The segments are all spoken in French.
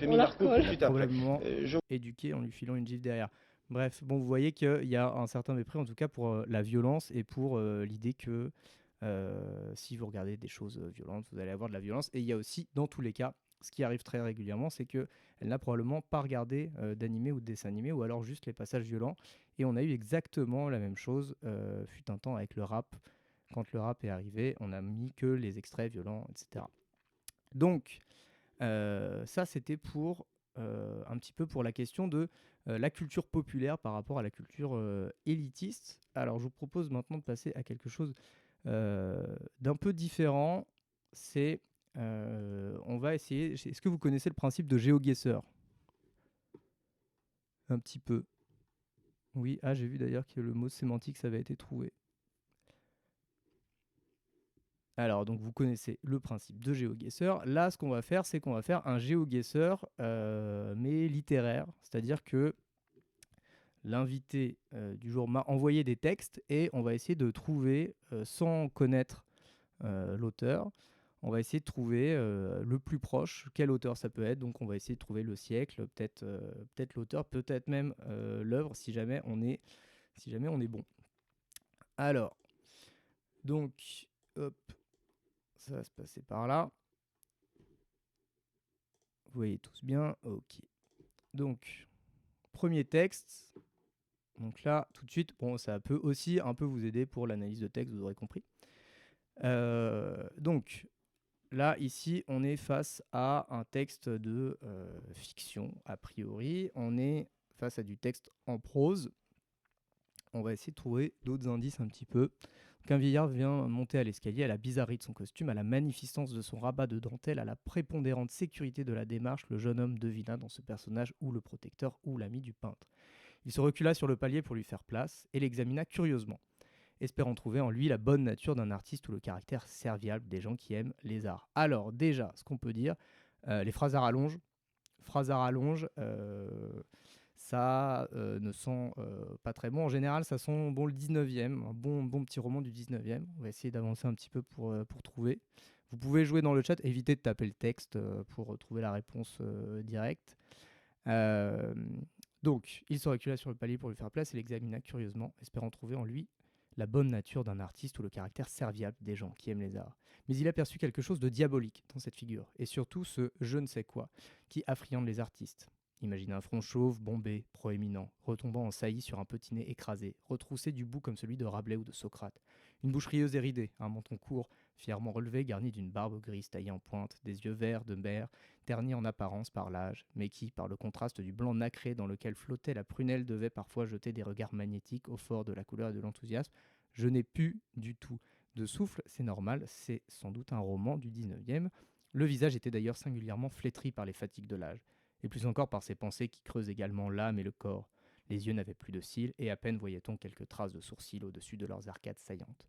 On la recolle. tout de suite après. Probablement Je éduqué en lui filant une gifle derrière. Bref, bon, vous voyez qu'il y a un certain mépris, en tout cas pour la violence et pour l'idée que si vous regardez des choses violentes, vous allez avoir de la violence. Et il y a aussi, dans tous les cas, ce qui arrive très régulièrement, c'est qu'elle n'a probablement pas regardé d'animé ou de dessin animé, ou alors juste les passages violents. Et on a eu exactement la même chose, fut un temps avec le rap. Quand le rap est arrivé, on a mis que les extraits violents, etc. Donc, ça, c'était pour un petit peu pour la question de la culture populaire par rapport à la culture élitiste. Alors, je vous propose maintenant de passer à quelque chose d'un peu différent. C'est, on va essayer. Est-ce que vous connaissez le principe de GeoGuessr? Un petit peu. Oui, ah, j'ai vu d'ailleurs que le mot sémantique, ça avait été trouvé. Alors, donc vous connaissez le principe de GeoGuessr. Là, ce qu'on va faire, c'est qu'on va faire un GeoGuessr, mais littéraire. C'est-à-dire que l'invité du jour m'a envoyé des textes et on va essayer de trouver, sans connaître l'auteur, on va essayer de trouver le plus proche, quel auteur ça peut être. Donc, on va essayer de trouver le siècle, peut-être l'auteur, peut-être même l'œuvre, si jamais on est bon. Alors, donc, hop. Ça va se passer par là. Vous voyez tous bien. Ok. Donc, premier texte. Donc là, tout de suite, bon, ça peut aussi un peu vous aider pour l'analyse de texte, vous aurez compris. Donc, là, ici, on est face à un texte de fiction, a priori. On est face à du texte en prose. On va essayer de trouver d'autres indices un petit peu. Qu'un vieillard vient monter à l'escalier, à la bizarrerie de son costume, à la magnificence de son rabat de dentelle, à la prépondérante sécurité de la démarche, le jeune homme devina dans ce personnage ou le protecteur ou l'ami du peintre. Il se recula sur le palier pour lui faire place et l'examina curieusement, espérant trouver en lui la bonne nature d'un artiste ou le caractère serviable des gens qui aiment les arts. Alors déjà, ce qu'on peut dire, les phrases à rallonge, ça ne sent pas très bon. En général, ça sent bon le 19e, un bon petit roman du 19e. On va essayer d'avancer un petit peu pour trouver. Vous pouvez jouer dans le chat, évitez de taper le texte pour trouver la réponse directe. Donc, il se recula sur le palier pour lui faire place et l'examina curieusement, espérant trouver en lui la bonne nature d'un artiste ou le caractère serviable des gens qui aiment les arts. Mais il aperçut quelque chose de diabolique dans cette figure, et surtout ce je ne sais quoi qui affriande les artistes. Imaginez un front chauve, bombé, proéminent, retombant en saillie sur un petit nez écrasé, retroussé du bout comme celui de Rabelais ou de Socrate. Une bouche rieuse et ridée, un menton court, fièrement relevé, garni d'une barbe grise taillée en pointe, des yeux verts de mer, ternis en apparence par l'âge, mais qui, par le contraste du blanc nacré dans lequel flottait la prunelle, devait parfois jeter des regards magnétiques au fort de la couleur et de l'enthousiasme. Je n'ai plus du tout de souffle, c'est normal, c'est sans doute un roman du 19e. Le visage était d'ailleurs singulièrement flétri par les fatigues de l'âge, et plus encore par ces pensées qui creusent également l'âme et le corps. Les yeux n'avaient plus de cils, et à peine voyait-on quelques traces de sourcils au-dessus de leurs arcades saillantes.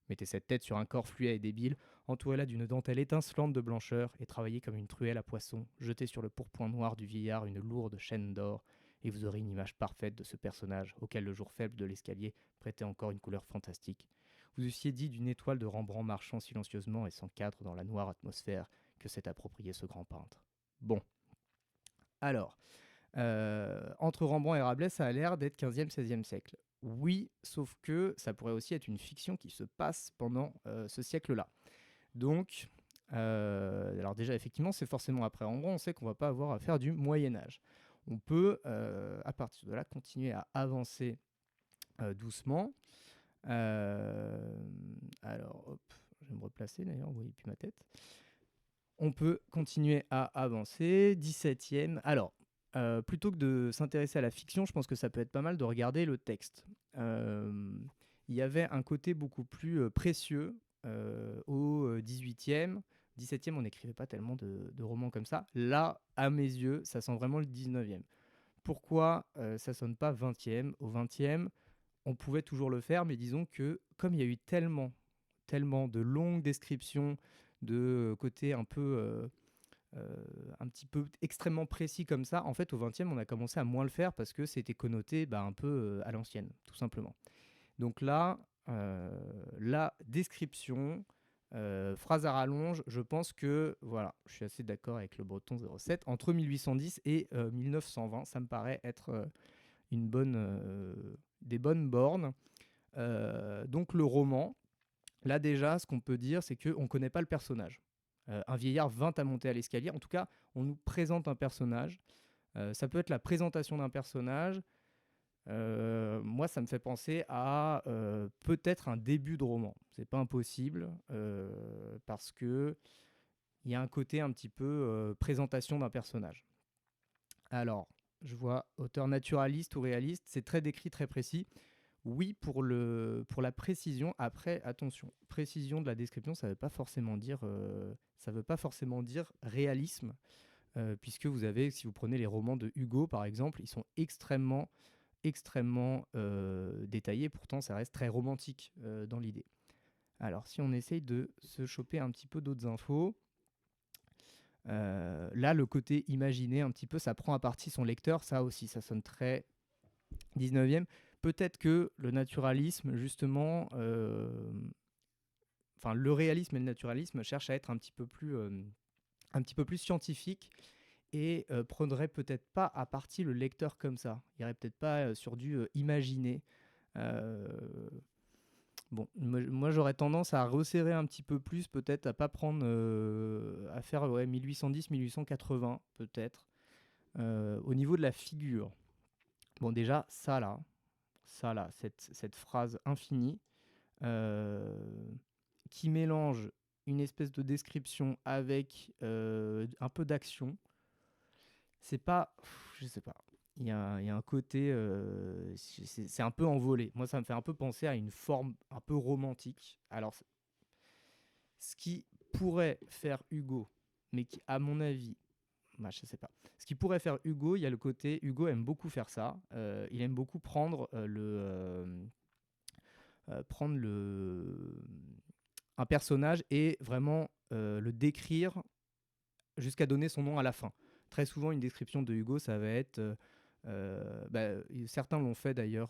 Mettez cette tête sur un corps fluet et débile, entourez-la d'une dentelle étincelante de blancheur, et travaillez comme une truelle à poisson, jetez sur le pourpoint noir du vieillard une lourde chaîne d'or, et vous aurez une image parfaite de ce personnage, auquel le jour faible de l'escalier prêtait encore une couleur fantastique. Vous eussiez dit d'une étoile de Rembrandt marchant silencieusement et sans cadre dans la noire atmosphère que s'est approprié ce grand peintre. Bon. Alors, entre Rembrandt et Rabelais, ça a l'air d'être 15e, 16e siècle. Oui, sauf que ça pourrait aussi être une fiction qui se passe pendant ce siècle-là. Donc, alors déjà, effectivement, c'est forcément après Rembrandt, on sait qu'on va pas avoir à faire du Moyen-Âge. On peut, à partir de là, continuer à avancer doucement. Alors, hop, je vais me replacer d'ailleurs, vous voyez plus ma tête. On peut continuer à avancer. 17e. Alors, plutôt que de s'intéresser à la fiction, je pense que ça peut être pas mal de regarder le texte. Il y avait un côté beaucoup plus précieux au 18e. 17e, on n'écrivait pas tellement de romans comme ça. Là, à mes yeux, ça sent vraiment le 19e. Pourquoi ça sonne pas 20e? Au 20e, on pouvait toujours le faire, mais disons que comme il y a eu tellement de longues descriptions de côté un petit peu extrêmement précis comme ça, en fait au 20e on a commencé à moins le faire parce que c'était connoté un peu à l'ancienne, tout simplement. Donc là, la description, Phrase à rallonge, je pense que, voilà, je suis assez d'accord avec le Breton 07, entre 1810 et 1920, ça me paraît être des bonnes bornes. Donc le roman, là déjà, ce qu'on peut dire, c'est qu'on ne connaît pas le personnage. Un vieillard vint à monter à l'escalier, en tout cas, on nous présente un personnage. Ça peut être la présentation d'un personnage. Moi, ça me fait penser à peut-être un début de roman. C'est pas impossible parce que il y a un côté un petit peu présentation d'un personnage. Alors, je vois auteur naturaliste ou réaliste, c'est très décrit, très précis. Oui, pour la précision. Après, attention, précision de la description, ça veut pas forcément dire réalisme, puisque vous avez, si vous prenez les romans de Hugo par exemple, ils sont extrêmement détaillé, pourtant ça reste très romantique dans l'idée. Alors si on essaye de se choper un petit peu d'autres infos, là le côté imaginé un petit peu, ça prend à partie son lecteur, ça aussi ça sonne très 19e. Peut-être que le naturalisme justement, enfin le réalisme et le naturalisme cherchent à être un petit peu plus scientifique et prendrait peut-être pas à partie le lecteur comme ça. Il irait peut-être pas sur du imaginer. Euh, Bon, moi j'aurais tendance à resserrer un petit peu plus, peut-être à pas prendre, à faire 1810-1880 peut-être. Au niveau de la figure, bon déjà cette phrase infinie euh, qui mélange une espèce de description avec un peu d'action, c'est pas, je sais pas. Il y a un côté, c'est un peu envolé. Moi, ça me fait un peu penser à une forme un peu romantique. Alors, ce qui pourrait faire Hugo, mais qui, à mon avis, bah, je sais pas. Ce qui pourrait faire Hugo, il y a le côté, Hugo aime beaucoup faire ça. Il aime beaucoup prendre un personnage et vraiment le décrire jusqu'à donner son nom à la fin. Très souvent, une description de Hugo, ça va être certains l'ont fait d'ailleurs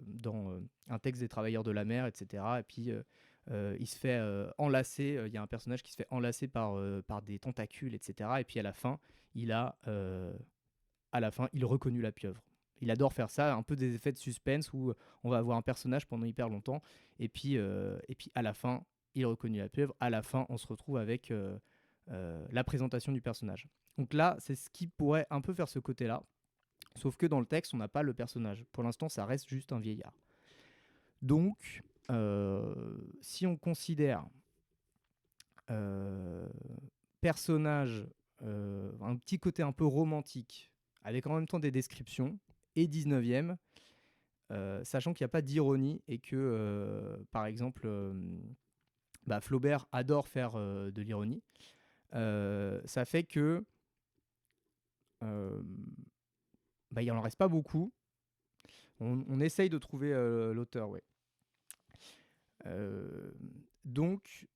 dans un texte des travailleurs de la mer, etc. Et puis il se fait enlacer, il y a un personnage qui se fait enlacer par des tentacules, etc. Et puis à la fin, il reconnut la pieuvre. Il adore faire ça, un peu des effets de suspense où on va avoir un personnage pendant hyper longtemps, et puis à la fin, il reconnut la pieuvre. À la fin, on se retrouve avec la présentation du personnage. Donc là, c'est ce qui pourrait un peu faire ce côté-là. Sauf que dans le texte, on n'a pas le personnage. Pour l'instant, ça reste juste un vieillard. Donc, si on considère euh, personnage, un petit côté un peu romantique, avec en même temps des descriptions, et 19e, sachant qu'il n'y a pas d'ironie et que, par exemple, Flaubert adore faire de l'ironie, ça fait que il n'en reste pas beaucoup. On essaye de trouver l'auteur, ouais. Donc,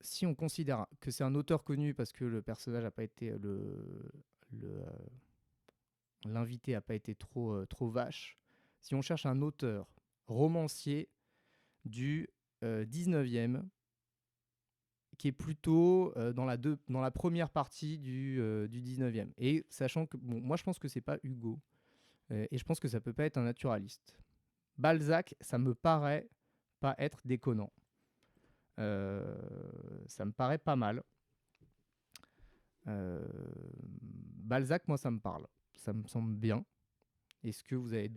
si on considère que c'est un auteur connu parce que le personnage n'a pas été l'invité n'a pas été trop vache, si on cherche un auteur romancier du 19e qui est plutôt dans la première partie du 19e. Et sachant que, bon, moi je pense que c'est pas Hugo, et je pense que ça peut pas être un naturaliste. Balzac, ça me paraît pas être déconnant. Ça me paraît pas mal. Balzac, moi, ça me parle. Ça me semble bien. Est-ce que vous avez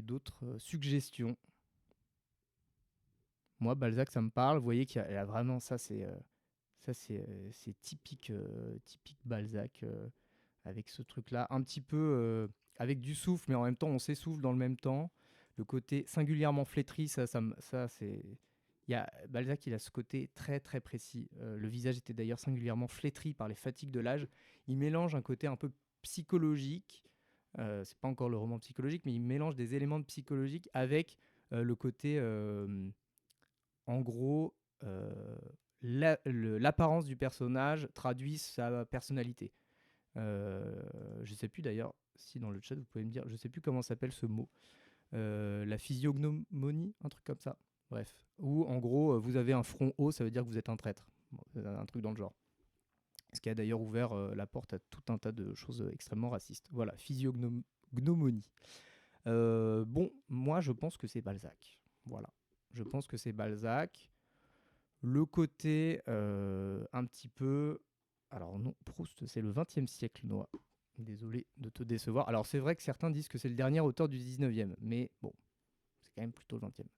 d'autres suggestions? Moi, Balzac, ça me parle. Vous voyez qu'il y a vraiment c'est typique Balzac avec ce truc-là, un petit peu avec du souffle, mais en même temps, on s'essouffle dans le même temps. Le côté singulièrement flétri, ça c'est. Balzac, il a ce côté très très précis. Le visage était d'ailleurs singulièrement flétri par les fatigues de l'âge. Il mélange un côté un peu psychologique. C'est pas encore le roman psychologique, mais il mélange des éléments de psychologique avec le côté, en gros, l'apparence du personnage traduit sa personnalité. Je sais plus d'ailleurs si dans le chat vous pouvez me dire, je sais plus comment s'appelle ce mot. La physiognomonie, un truc comme ça. Bref. Ou en gros, vous avez un front haut, ça veut dire que vous êtes un traître. Bon, un truc dans le genre. Ce qui a d'ailleurs ouvert la porte à tout un tas de choses extrêmement racistes. Voilà, physiognomonie. Bon, moi je pense que c'est Balzac. Voilà. Je pense que c'est Balzac. Le côté un petit peu... Alors non, Proust, c'est le XXe siècle, Noah. Désolé de te décevoir. Alors c'est vrai que certains disent que c'est le dernier auteur du XIXe, mais bon, c'est quand même plutôt le XXe.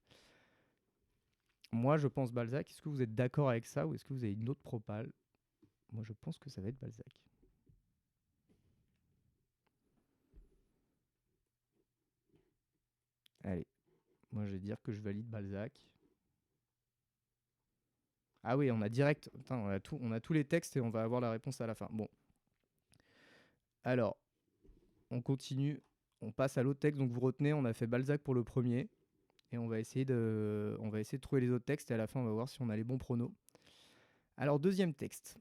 Moi, je pense Balzac. Est-ce que vous êtes d'accord avec ça ou est-ce que vous avez une autre propale? Moi, je pense que ça va être Balzac. Allez, moi, je vais dire que je valide Balzac. Ah oui, on a direct... Putain, on a tous les textes et on va avoir la réponse à la fin. Bon. Alors, on continue. On passe à l'autre texte. Donc, vous retenez, on a fait Balzac pour le premier. Et on va essayer de trouver les autres textes. Et à la fin, on va voir si on a les bons pronos. Alors, deuxième texte.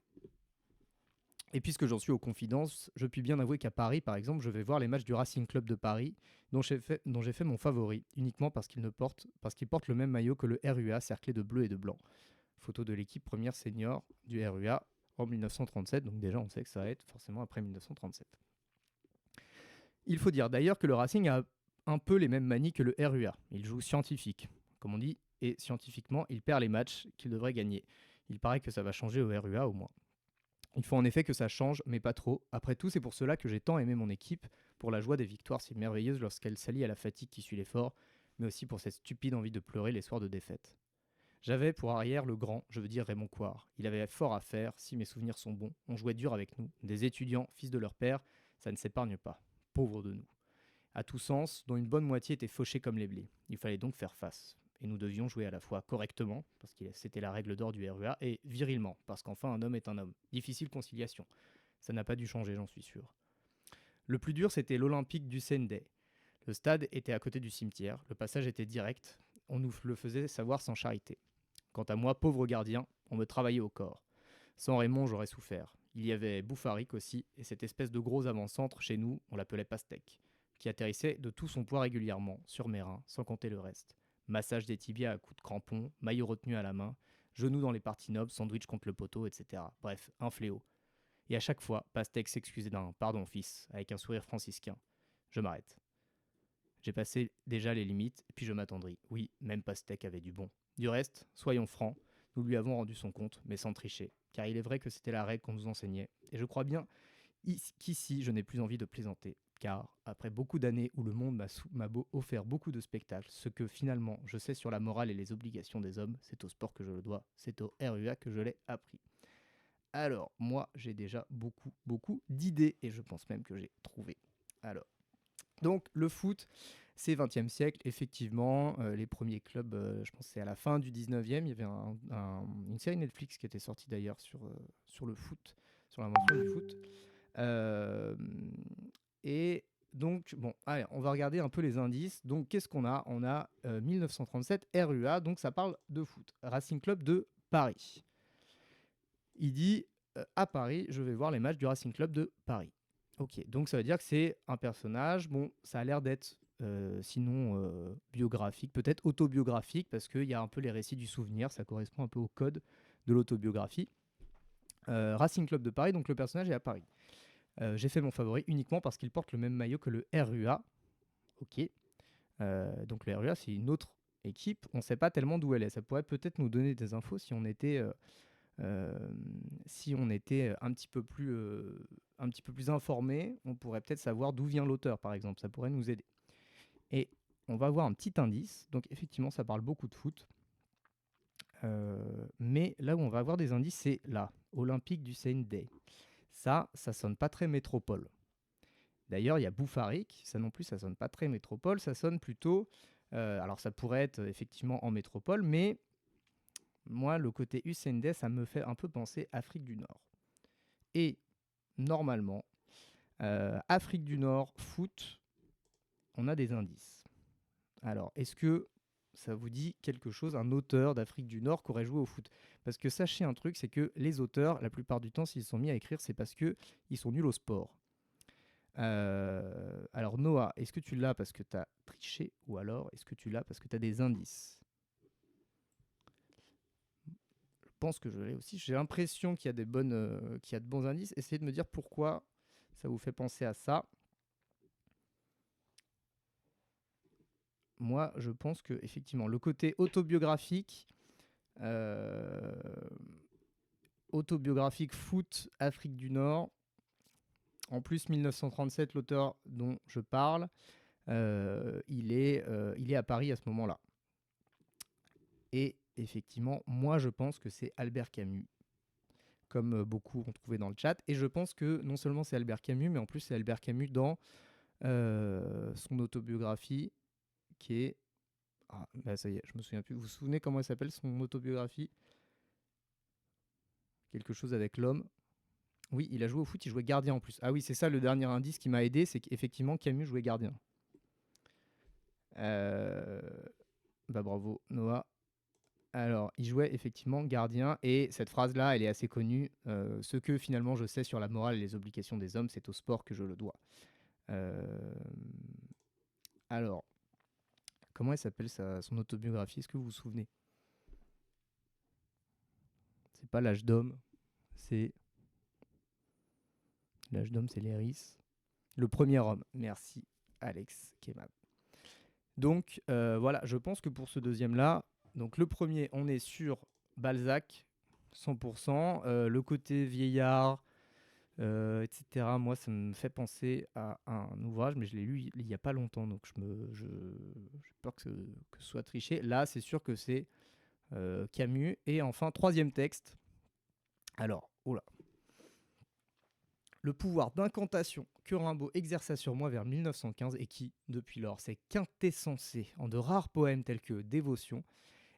Et puisque j'en suis aux confidences, je puis bien avouer qu'à Paris, par exemple, je vais voir les matchs du Racing Club de Paris, dont j'ai fait mon favori, uniquement parce qu'il porte le même maillot que le RUA, cerclé de bleu et de blanc. Photo de l'équipe première senior du RUA en 1937, donc déjà on sait que ça va être forcément après 1937. Il faut dire d'ailleurs que le Racing a un peu les mêmes manies que le RUA. Il joue scientifique, comme on dit, et scientifiquement, il perd les matchs qu'il devrait gagner. Il paraît que ça va changer au RUA au moins. Il faut en effet que ça change, mais pas trop. Après tout, c'est pour cela que j'ai tant aimé mon équipe, pour la joie des victoires si merveilleuses lorsqu'elle s'allie à la fatigue qui suit l'effort, mais aussi pour cette stupide envie de pleurer les soirs de défaite. J'avais pour arrière le grand, je veux dire Raymond Coire. Il avait fort à faire, si mes souvenirs sont bons. On jouait dur avec nous. Des étudiants, fils de leur père, ça ne s'épargne pas. Pauvres de nous. À tout sens, dont une bonne moitié était fauchée comme les blés. Il fallait donc faire face. Et nous devions jouer à la fois correctement, parce que c'était la règle d'or du RUA, et virilement, parce qu'enfin un homme est un homme. Difficile conciliation. Ça n'a pas dû changer, j'en suis sûr. Le plus dur, c'était l'Olympique du Sendai. Le stade était à côté du cimetière, le passage était direct, on nous le faisait savoir sans charité. Quant à moi, pauvre gardien, on me travaillait au corps. Sans Raymond, j'aurais souffert. Il y avait Bouffaric aussi, et cette espèce de gros avant-centre, chez nous, on l'appelait pastèque, qui atterrissait de tout son poids régulièrement, sur mes reins, sans compter le reste. Massage des tibias à coups de crampon, maillot retenu à la main, genoux dans les parties nobles, sandwich contre le poteau, etc. Bref, un fléau. Et à chaque fois, Pastèque s'excusait d'un pardon, fils, avec un sourire franciscain. Je m'arrête. J'ai passé déjà les limites, puis je m'attendris. Oui, même Pastèque avait du bon. Du reste, soyons francs, nous lui avons rendu son compte, mais sans tricher, car il est vrai que c'était la règle qu'on nous enseignait, et je crois bien qu'ici je n'ai plus envie de plaisanter, car après beaucoup d'années où le monde m'a offert beaucoup de spectacles, ce que finalement je sais sur la morale et les obligations des hommes, c'est au sport que je le dois, c'est au RUA que je l'ai appris. Alors, moi, j'ai déjà beaucoup d'idées, et je pense même que j'ai trouvé. Alors, donc, le foot, c'est 20e siècle, effectivement. Les premiers clubs, je pense que c'est à la fin du 19e. Il y avait une série Netflix qui était sortie d'ailleurs sur le foot, sur l'invention du foot. Et donc, bon, allez, on va regarder un peu les indices. Donc, qu'est-ce qu'on a? On a 1937 RUA, donc ça parle de foot. Racing Club de Paris. Il dit à Paris, je vais voir les matchs du Racing Club de Paris. Ok, donc ça veut dire que c'est un personnage. Bon, ça a l'air d'être sinon biographique, peut-être autobiographique, parce qu'il y a un peu les récits du souvenir, ça correspond un peu au code de l'autobiographie. Racing Club de Paris, donc le personnage est à Paris. J'ai fait mon favori uniquement parce qu'il porte le même maillot que le RUA. Ok, donc le RUA, c'est une autre équipe. On ne sait pas tellement d'où elle est. Ça pourrait peut-être nous donner des infos si on était un petit peu plus informé, on pourrait peut-être savoir d'où vient l'auteur, par exemple. Ça pourrait nous aider. Et on va voir un petit indice. Donc effectivement, ça parle beaucoup de foot. Mais là où on va avoir des indices, c'est là, Olympique du Sendai. Ça sonne pas très métropole. D'ailleurs, il y a Bouffaric. Ça non plus, ça sonne pas très métropole. Ça sonne plutôt... alors ça pourrait être effectivement en métropole, mais moi, le côté Usende, ça me fait un peu penser Afrique du Nord. Et normalement, Afrique du Nord, foot, on a des indices. Alors, est-ce que ça vous dit quelque chose, un auteur d'Afrique du Nord qui aurait joué au foot? Parce que sachez un truc, c'est que les auteurs, la plupart du temps, s'ils sont mis à écrire, c'est parce qu'ils sont nuls au sport. Alors Noah, est-ce que tu l'as parce que tu as triché ou alors est-ce que tu l'as parce que tu as des indices? pense que je l'ai aussi. J'ai l'impression qu'il y a qu'il y a de bons indices. Essayez de me dire pourquoi ça vous fait penser à ça. Moi, je pense que effectivement, le côté euh, autobiographique foot Afrique du Nord. En plus, 1937, l'auteur dont je parle, il est à Paris à ce moment-là. Et effectivement, moi, je pense que c'est Albert Camus, comme beaucoup ont trouvé dans le chat. Et je pense que non seulement c'est Albert Camus, mais en plus c'est Albert Camus dans son autobiographie, qui est... Ah, bah ça y est, je me souviens plus. Vous vous souvenez comment elle s'appelle, son autobiographie? Quelque chose avec l'homme. Oui, il a joué au foot, il jouait gardien en plus. Ah oui, c'est ça le dernier indice qui m'a aidé, c'est qu'effectivement Camus jouait gardien. Euh, Bah bravo Noah. Alors, il jouait effectivement gardien, et cette phrase-là, elle est assez connue. Ce que finalement je sais sur la morale et les obligations des hommes, c'est au sport que je le dois. Euh, Alors, comment elle s'appelle son autobiographie? Est-ce que vous vous souvenez? C'est pas L'âge d'homme, c'est L'âge d'homme, c'est Léris. Le premier homme. Merci, Alex Kemab. Donc voilà, je pense que pour ce deuxième-là, donc le premier, on est sur Balzac, 100%. Le côté vieillard, etc., moi, ça me fait penser à un ouvrage, mais je l'ai lu il n'y a pas longtemps, donc j'ai peur que ce soit triché. Là, c'est sûr que c'est Camus. Et enfin, troisième texte. Alors, oula. Le pouvoir d'incantation que Rimbaud exerça sur moi vers 1915 et qui, depuis lors, s'est quintessensé en de rares poèmes tels que Dévotion,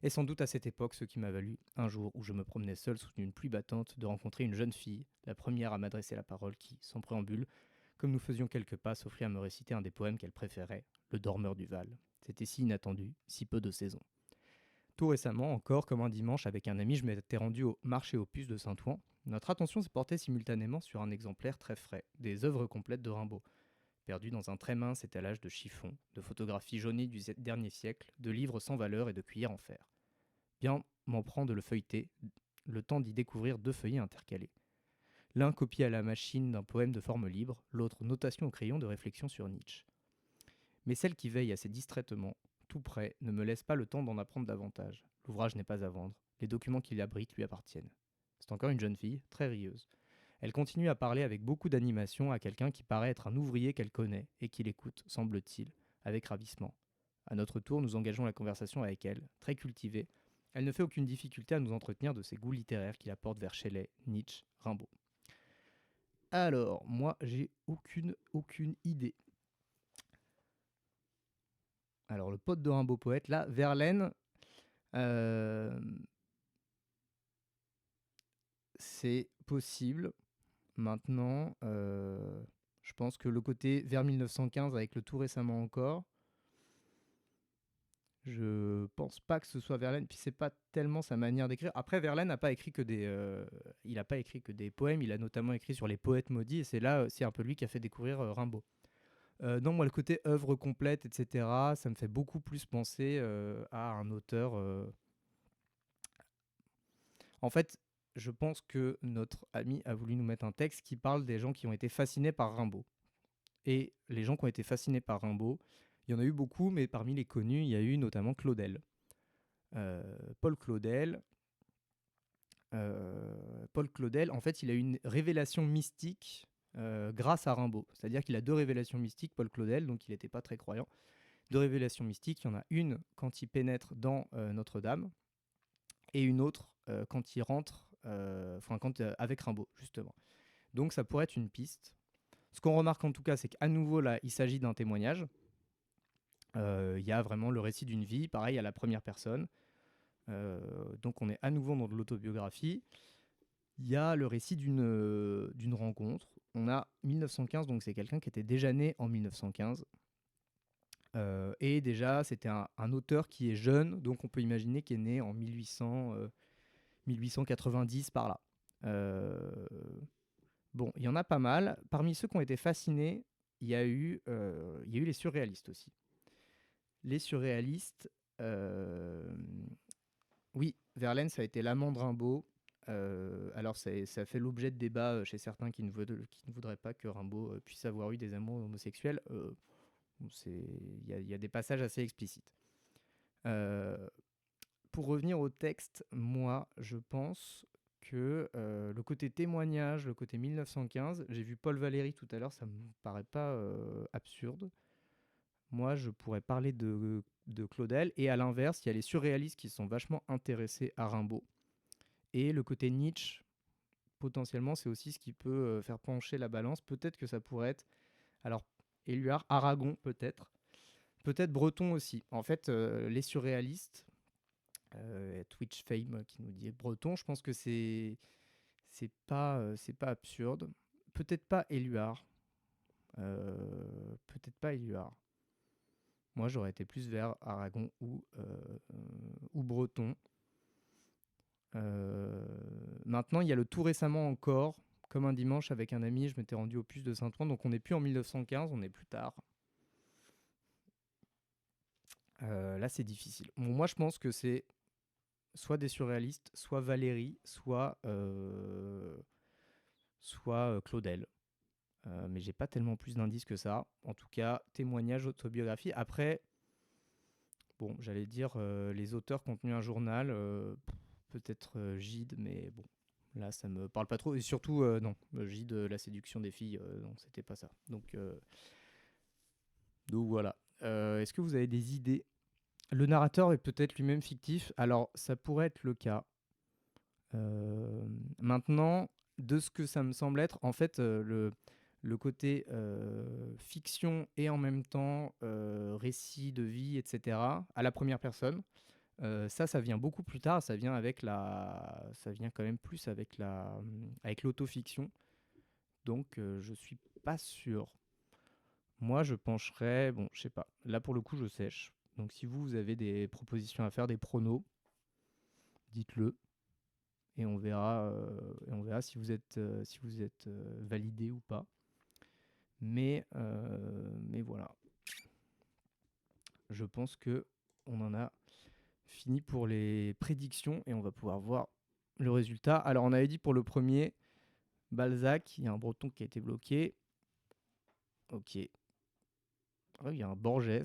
est sans doute à cette époque ce qui m'a valu, un jour où je me promenais seul sous une pluie battante, de rencontrer une jeune fille, la première à m'adresser la parole qui, sans préambule, comme nous faisions quelques pas, s'offrit à me réciter un des poèmes qu'elle préférait, Le Dormeur du Val. C'était si inattendu, si peu de saison. Tout récemment, encore comme un dimanche avec un ami, je m'étais rendu au marché aux puces de Saint-Ouen. Notre attention s'est portée simultanément sur un exemplaire très frais, des œuvres complètes de Rimbaud, perdu dans un très mince étalage de chiffons, de photographies jaunies du dernier siècle, de livres sans valeur et de cuillères en fer. Bien m'en prend de le feuilleter, le temps d'y découvrir deux feuillets intercalés. L'un copie à la machine d'un poème de forme libre, l'autre notation au crayon de réflexion sur Nietzsche. Mais celle qui veille assez distraitement, tout près, ne me laisse pas le temps d'en apprendre davantage. L'ouvrage n'est pas à vendre, les documents qu'il abrite lui appartiennent. C'est encore une jeune fille, très rieuse. Elle continue à parler avec beaucoup d'animation à quelqu'un qui paraît être un ouvrier qu'elle connaît et qui l'écoute, semble-t-il, avec ravissement. À notre tour, nous engageons la conversation avec elle, très cultivée. Elle ne fait aucune difficulté à nous entretenir de ses goûts littéraires qui la portent vers Shelley, Nietzsche, Rimbaud. Alors, moi, j'ai aucune idée. Alors, le pote de Rimbaud poète, là, Verlaine, euh, c'est possible. Maintenant, je pense que le côté vers 1915 avec le tout récemment encore, je pense pas que ce soit Verlaine, puis c'est pas tellement sa manière d'écrire. Après, Verlaine n'a pas écrit que il a pas écrit que des poèmes, il a notamment écrit sur les poètes maudits, et c'est là, c'est un peu lui qui a fait découvrir Rimbaud. Non, moi, le côté œuvre complète, etc., ça me fait beaucoup plus penser à un auteur. En fait, je pense que notre ami a voulu nous mettre un texte qui parle des gens qui ont été fascinés par Rimbaud. Et les gens qui ont été fascinés par Rimbaud, il y en a eu beaucoup, mais parmi les connus, il y a eu notamment Claudel. Paul Claudel. Paul Claudel, en fait, il a eu une révélation mystique grâce à Rimbaud. C'est-à-dire qu'il a deux révélations mystiques, Paul Claudel, donc il n'était pas très croyant. Deux révélations mystiques, il y en a une quand il pénètre dans Notre-Dame, et une autre quand il rentre, avec Rimbaud, justement. Donc ça pourrait être une piste. Ce qu'on remarque en tout cas, c'est qu'à nouveau, là, il s'agit d'un témoignage. Il y a vraiment le récit d'une vie, pareil à la première personne. Donc on est à nouveau dans de l'autobiographie. Il y a le récit d'une rencontre. On a 1915, donc c'est quelqu'un qui était déjà né en 1915. Et déjà, c'était un auteur qui est jeune, donc on peut imaginer qu'il est né en 1890 par là. Bon, il y en a pas mal. Parmi ceux qui ont été fascinés, il y a eu les surréalistes aussi. Les surréalistes, oui, Verlaine, ça a été l'amant de Rimbaud. Alors ça fait l'objet de débats chez certains qui ne voudraient pas que Rimbaud puisse avoir eu des amours homosexuels. Il y a des passages assez explicites. Euh, pour revenir au texte, moi, je pense que le côté témoignage, le côté 1915, j'ai vu Paul Valéry tout à l'heure, ça me paraît pas absurde. Moi, je pourrais parler de Claudel, et à l'inverse, il y a les surréalistes qui sont vachement intéressés à Rimbaud. Et le côté Nietzsche, potentiellement, c'est aussi ce qui peut faire pencher la balance. Peut-être que ça pourrait être, alors, Éluard, Aragon, peut-être. Peut-être Breton aussi. En fait, les surréalistes, Twitch Fame qui nous dit Breton, je pense que c'est pas absurde. Peut-être pas Éluard. Peut-être pas Éluard. Moi, j'aurais été plus vers Aragon ou Breton. Maintenant, il y a le tout récemment encore, comme un dimanche avec un ami, je m'étais rendu au puce de Saint-Ouen, donc on n'est plus en 1915, on est plus tard. Là, c'est difficile. Bon, moi, je pense que c'est soit des surréalistes, soit Valéry, soit Claudel. Mais j'ai pas tellement plus d'indices que ça. En tout cas, témoignage, autobiographie. Après, bon, j'allais dire les auteurs qui ont tenu un journal, peut-être Gide, mais bon, là, ça me parle pas trop. Et surtout, non, Gide, la séduction des filles, non, c'était pas ça. Donc voilà. Est-ce que vous avez des idées? Le narrateur est peut-être lui-même fictif. Alors, ça pourrait être le cas. Maintenant, de ce que ça me semble être, en fait, le côté fiction et en même temps récit de vie, etc., à la première personne, ça vient beaucoup plus tard. Ça vient quand même plus avec l'autofiction. Donc, je suis pas sûr. Moi, je pencherais, bon, je sais pas. Là, pour le coup, je sèche. Donc, si vous avez des propositions à faire, des pronos, dites-le. Et on verra si vous êtes validé ou pas. Mais voilà, je pense que on en a fini pour les prédictions et on va pouvoir voir le résultat. Alors on avait dit pour le premier, Balzac, il y a un breton qui a été bloqué. Ok. Ah, il y a un Borges,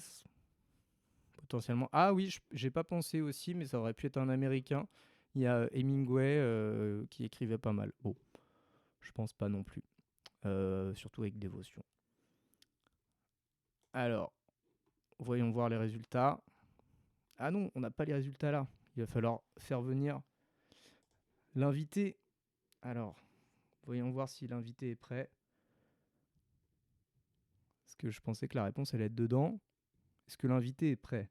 potentiellement. Ah oui, j'ai pas pensé aussi, mais ça aurait pu être un américain. Il y a Hemingway qui écrivait pas mal. Bon, je pense pas non plus. Surtout avec dévotion. Alors, voyons voir les résultats. Ah non, on n'a pas les résultats là. Il va falloir faire venir l'invité. Alors, voyons voir si l'invité est prêt. Parce que je pensais que la réponse allait être dedans. Est-ce que l'invité est prêt?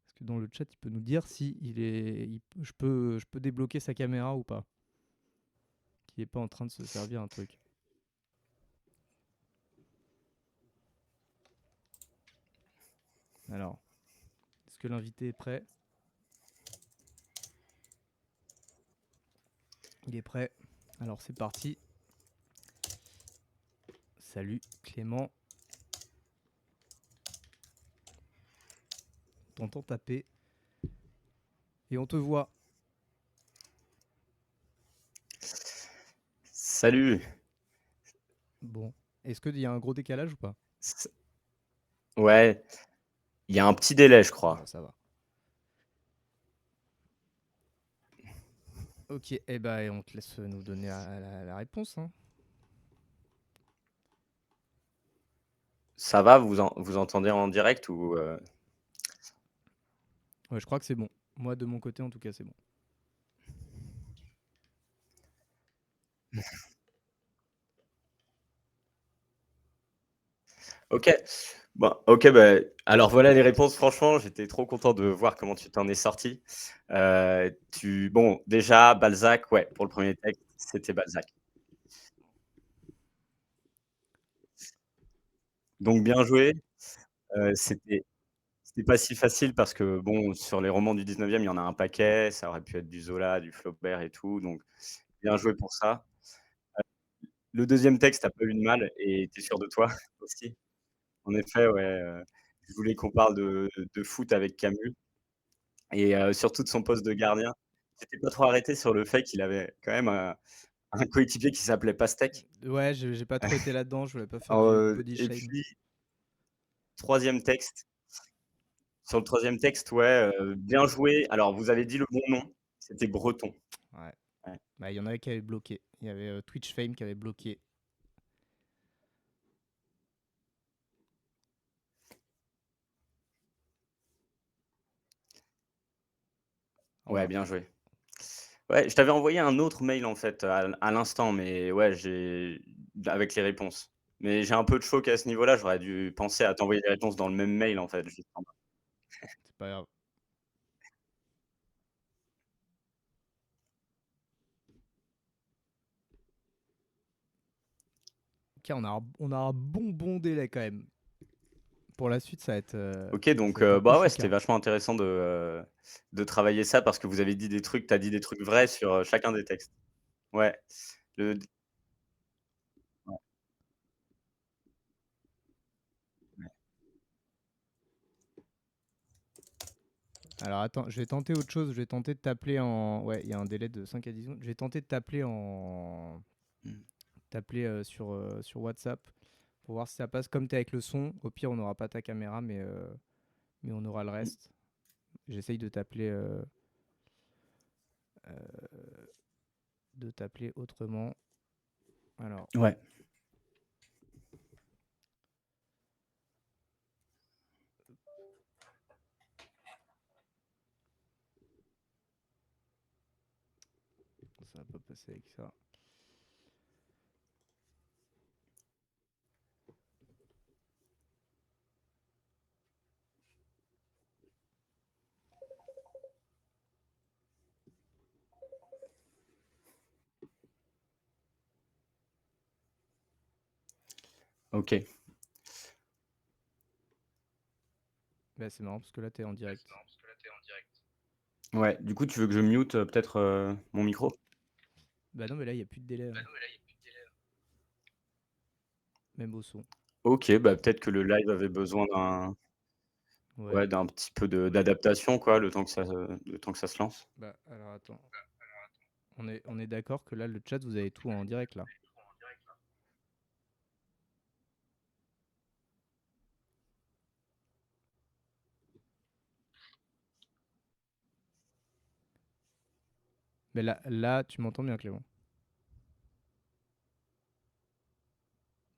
Est-ce que dans le chat, il peut nous dire si je peux débloquer sa caméra ou pas? Qu'il n'est pas en train de se servir un truc. Alors, est-ce que l'invité est prêt? Il est prêt. Alors, c'est parti. Salut Clément. T'entends taper. Et on te voit. Salut. Bon. Est-ce qu'il y a un gros décalage ou pas? Ouais, il y a un petit délai, je Bon, crois. ça va. Ok, eh ben, on te laisse nous donner la réponse. Hein. Ça va, vous entendez en direct ou Ouais, je crois que c'est bon. Moi, de mon côté, en tout cas, c'est bon. Ok. Bon, ok, bah, alors voilà les réponses. Franchement, j'étais trop content de voir comment tu t'en es sorti. Bon, déjà, Balzac, ouais, pour le premier texte, c'était Balzac. Donc bien joué. C'était pas si facile parce que, bon, sur les romans du 19e, il y en a un paquet. Ça aurait pu être du Zola, du Flaubert et tout. Donc bien joué pour ça. Le deuxième texte, tu as pas eu de mal et tu es sûr de toi aussi. En effet, ouais, je voulais qu'on parle de foot avec Camus et surtout de son poste de gardien. t'étais pas trop arrêté sur le fait qu'il avait quand même un coéquipier qui s'appelait Pastèque? Ouais, j'ai pas trop été là-dedans, je voulais pas faire du body Et shame. puis 3e texte, sur le 3e texte, ouais, bien joué. Alors vous avez dit le bon nom, c'était breton. Ouais. Ouais. Bah, il y en avait qui avaient bloqué. Il y avait, Twitch Fame qui avait bloqué. Ouais, Voilà. bien joué. Ouais, je t'avais envoyé un autre mail en fait à l'instant, mais ouais, avec les réponses. Mais j'ai un peu de choc à ce niveau-là, j'aurais dû penser à t'envoyer les réponses dans le même mail en fait, justement. C'est pas grave. OK, on a un bon délai quand même. Pour la suite, OK, ça donc va être un peu bah, ouais, c'était chouquin. vachement intéressant de travailler ça parce que vous avez dit des trucs tu as dit des trucs vrais sur, chacun des textes. Ouais, le ouais, ouais. Alors attends, je vais tenter autre chose. Je vais tenter de t'appeler en ouais, il y a un délai de 5 à 10 secondes. Je vais tenter de Mmh. sur WhatsApp pour voir si ça passe. Comme tu es avec le son, au pire, on n'aura pas ta caméra, mais on aura le Mmh. reste. J'essaye heu, de t'appeler autrement. Alors, Ouais. ça va pas passer avec ça. OK. Bah, c'est marrant parce que là, tu es en direct. Ouais, du coup, tu veux que je mute, peut-être, mon micro? Bah, non, mais là, il y a plus de délai, hein, même au son. OK, bah, peut-être que le live avait besoin Ouais. ouais, d'un petit peu d'adaptation quoi, le temps que ça se lance. Bah, alors attends. On est d'accord que là, le chat, vous avez tout en direct, là? Mais là, tu m'entends bien, Clément?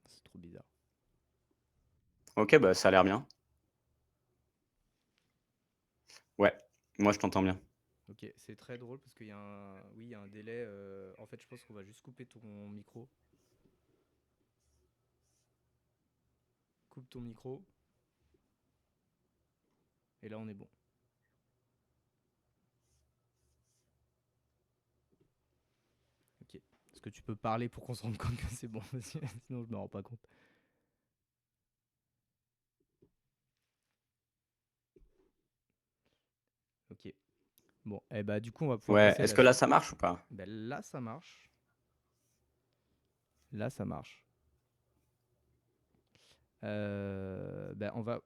C'est trop bizarre. OK, bah, ça a l'air bien. Ouais, moi je t'entends bien. OK, c'est très drôle parce qu'il y a un oui, il y a un délai, en fait, je pense qu'on va juste couper ton micro. Coupe ton micro et là, on est bon. OK. Est-ce que tu peux parler pour qu'on se rende compte que c'est bon? Parce que sinon, je me rends pas compte. OK. Bon, et bah, du coup, on va pouvoir Ouais, passer à est-ce la que là suite. ça marche ou pas? Bah, là, ça marche. Là, ça marche. Bah, on va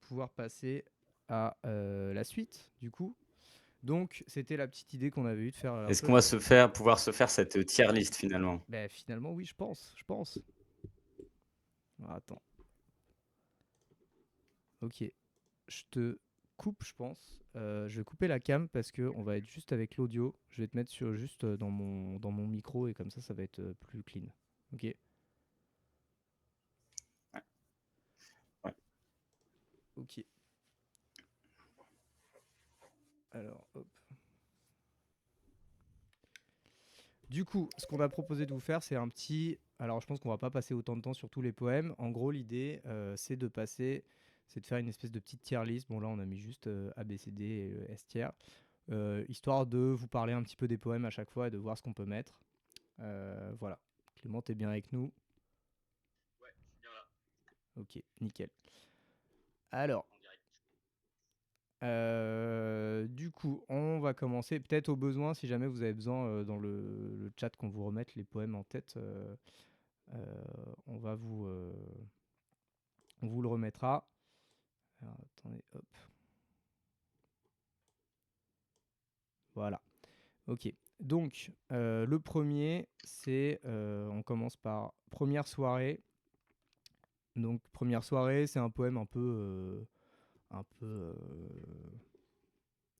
pouvoir passer à, la suite, du coup. Donc, c'était la petite idée qu'on avait eue de faire un Est-ce peu. qu'on va pouvoir se faire cette, tier list finalement? Bah, finalement, oui, je pense. Alors, attends. OK. Je te coupe, je pense. Je vais couper la cam parce que on va être juste avec l'audio. Je vais te mettre sur juste dans mon micro et comme ça va être plus clean. OK. Ouais, ouais. OK. Alors, hop. Du coup, ce qu'on a proposé de vous faire, c'est un petit. Alors, je pense qu'on va pas passer autant de temps sur tous les poèmes. En gros, l'idée, c'est de faire une espèce de petite tier list. Bon, là, on a mis juste A, B, C, D et S tier. Histoire de vous parler un petit peu des poèmes à chaque fois et de voir ce qu'on peut mettre. Voilà. Clément, t'es bien avec nous? Ok, nickel. Alors, du coup, on va commencer peut-être au besoin, si jamais vous avez besoin dans le chat qu'on vous remette les poèmes en tête, on va on vous le remettra. Alors, attendez, hop, voilà. OK. Donc, le premier, c'est, on commence par première soirée. Donc, première soirée, c'est un poème un peu,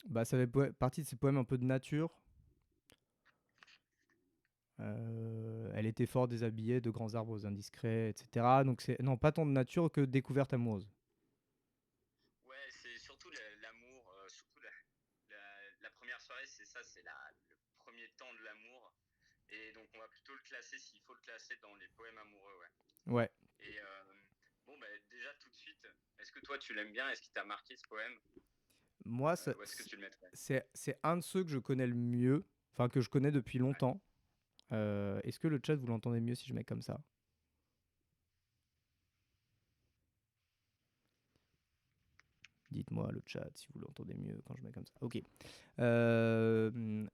bah, ça fait partie de ces poèmes un peu de nature. Elle était fort déshabillée, de grands arbres aux indiscrets, etc. Donc, c'est non, pas tant de nature que de découverte amoureuse. Ouais, c'est surtout l'amour, surtout la première soirée, c'est ça, c'est le premier temps de l'amour. Et donc, on va plutôt le classer, s'il faut le classer, dans les poèmes amoureux, ouais. Ouais. Et bon, bah, déjà, tout de suite, est-ce que toi, tu l'aimes bien? Est-ce qu'il t'a marqué ce poème? Moi, Où est-ce que tu le mettrais? c'est un de ceux que je connais le mieux, enfin que je connais depuis Ouais. longtemps. Est-ce que le chat, vous l'entendez mieux si je mets comme ça? Dites-moi le chat si vous l'entendez mieux quand je mets comme ça. Ok.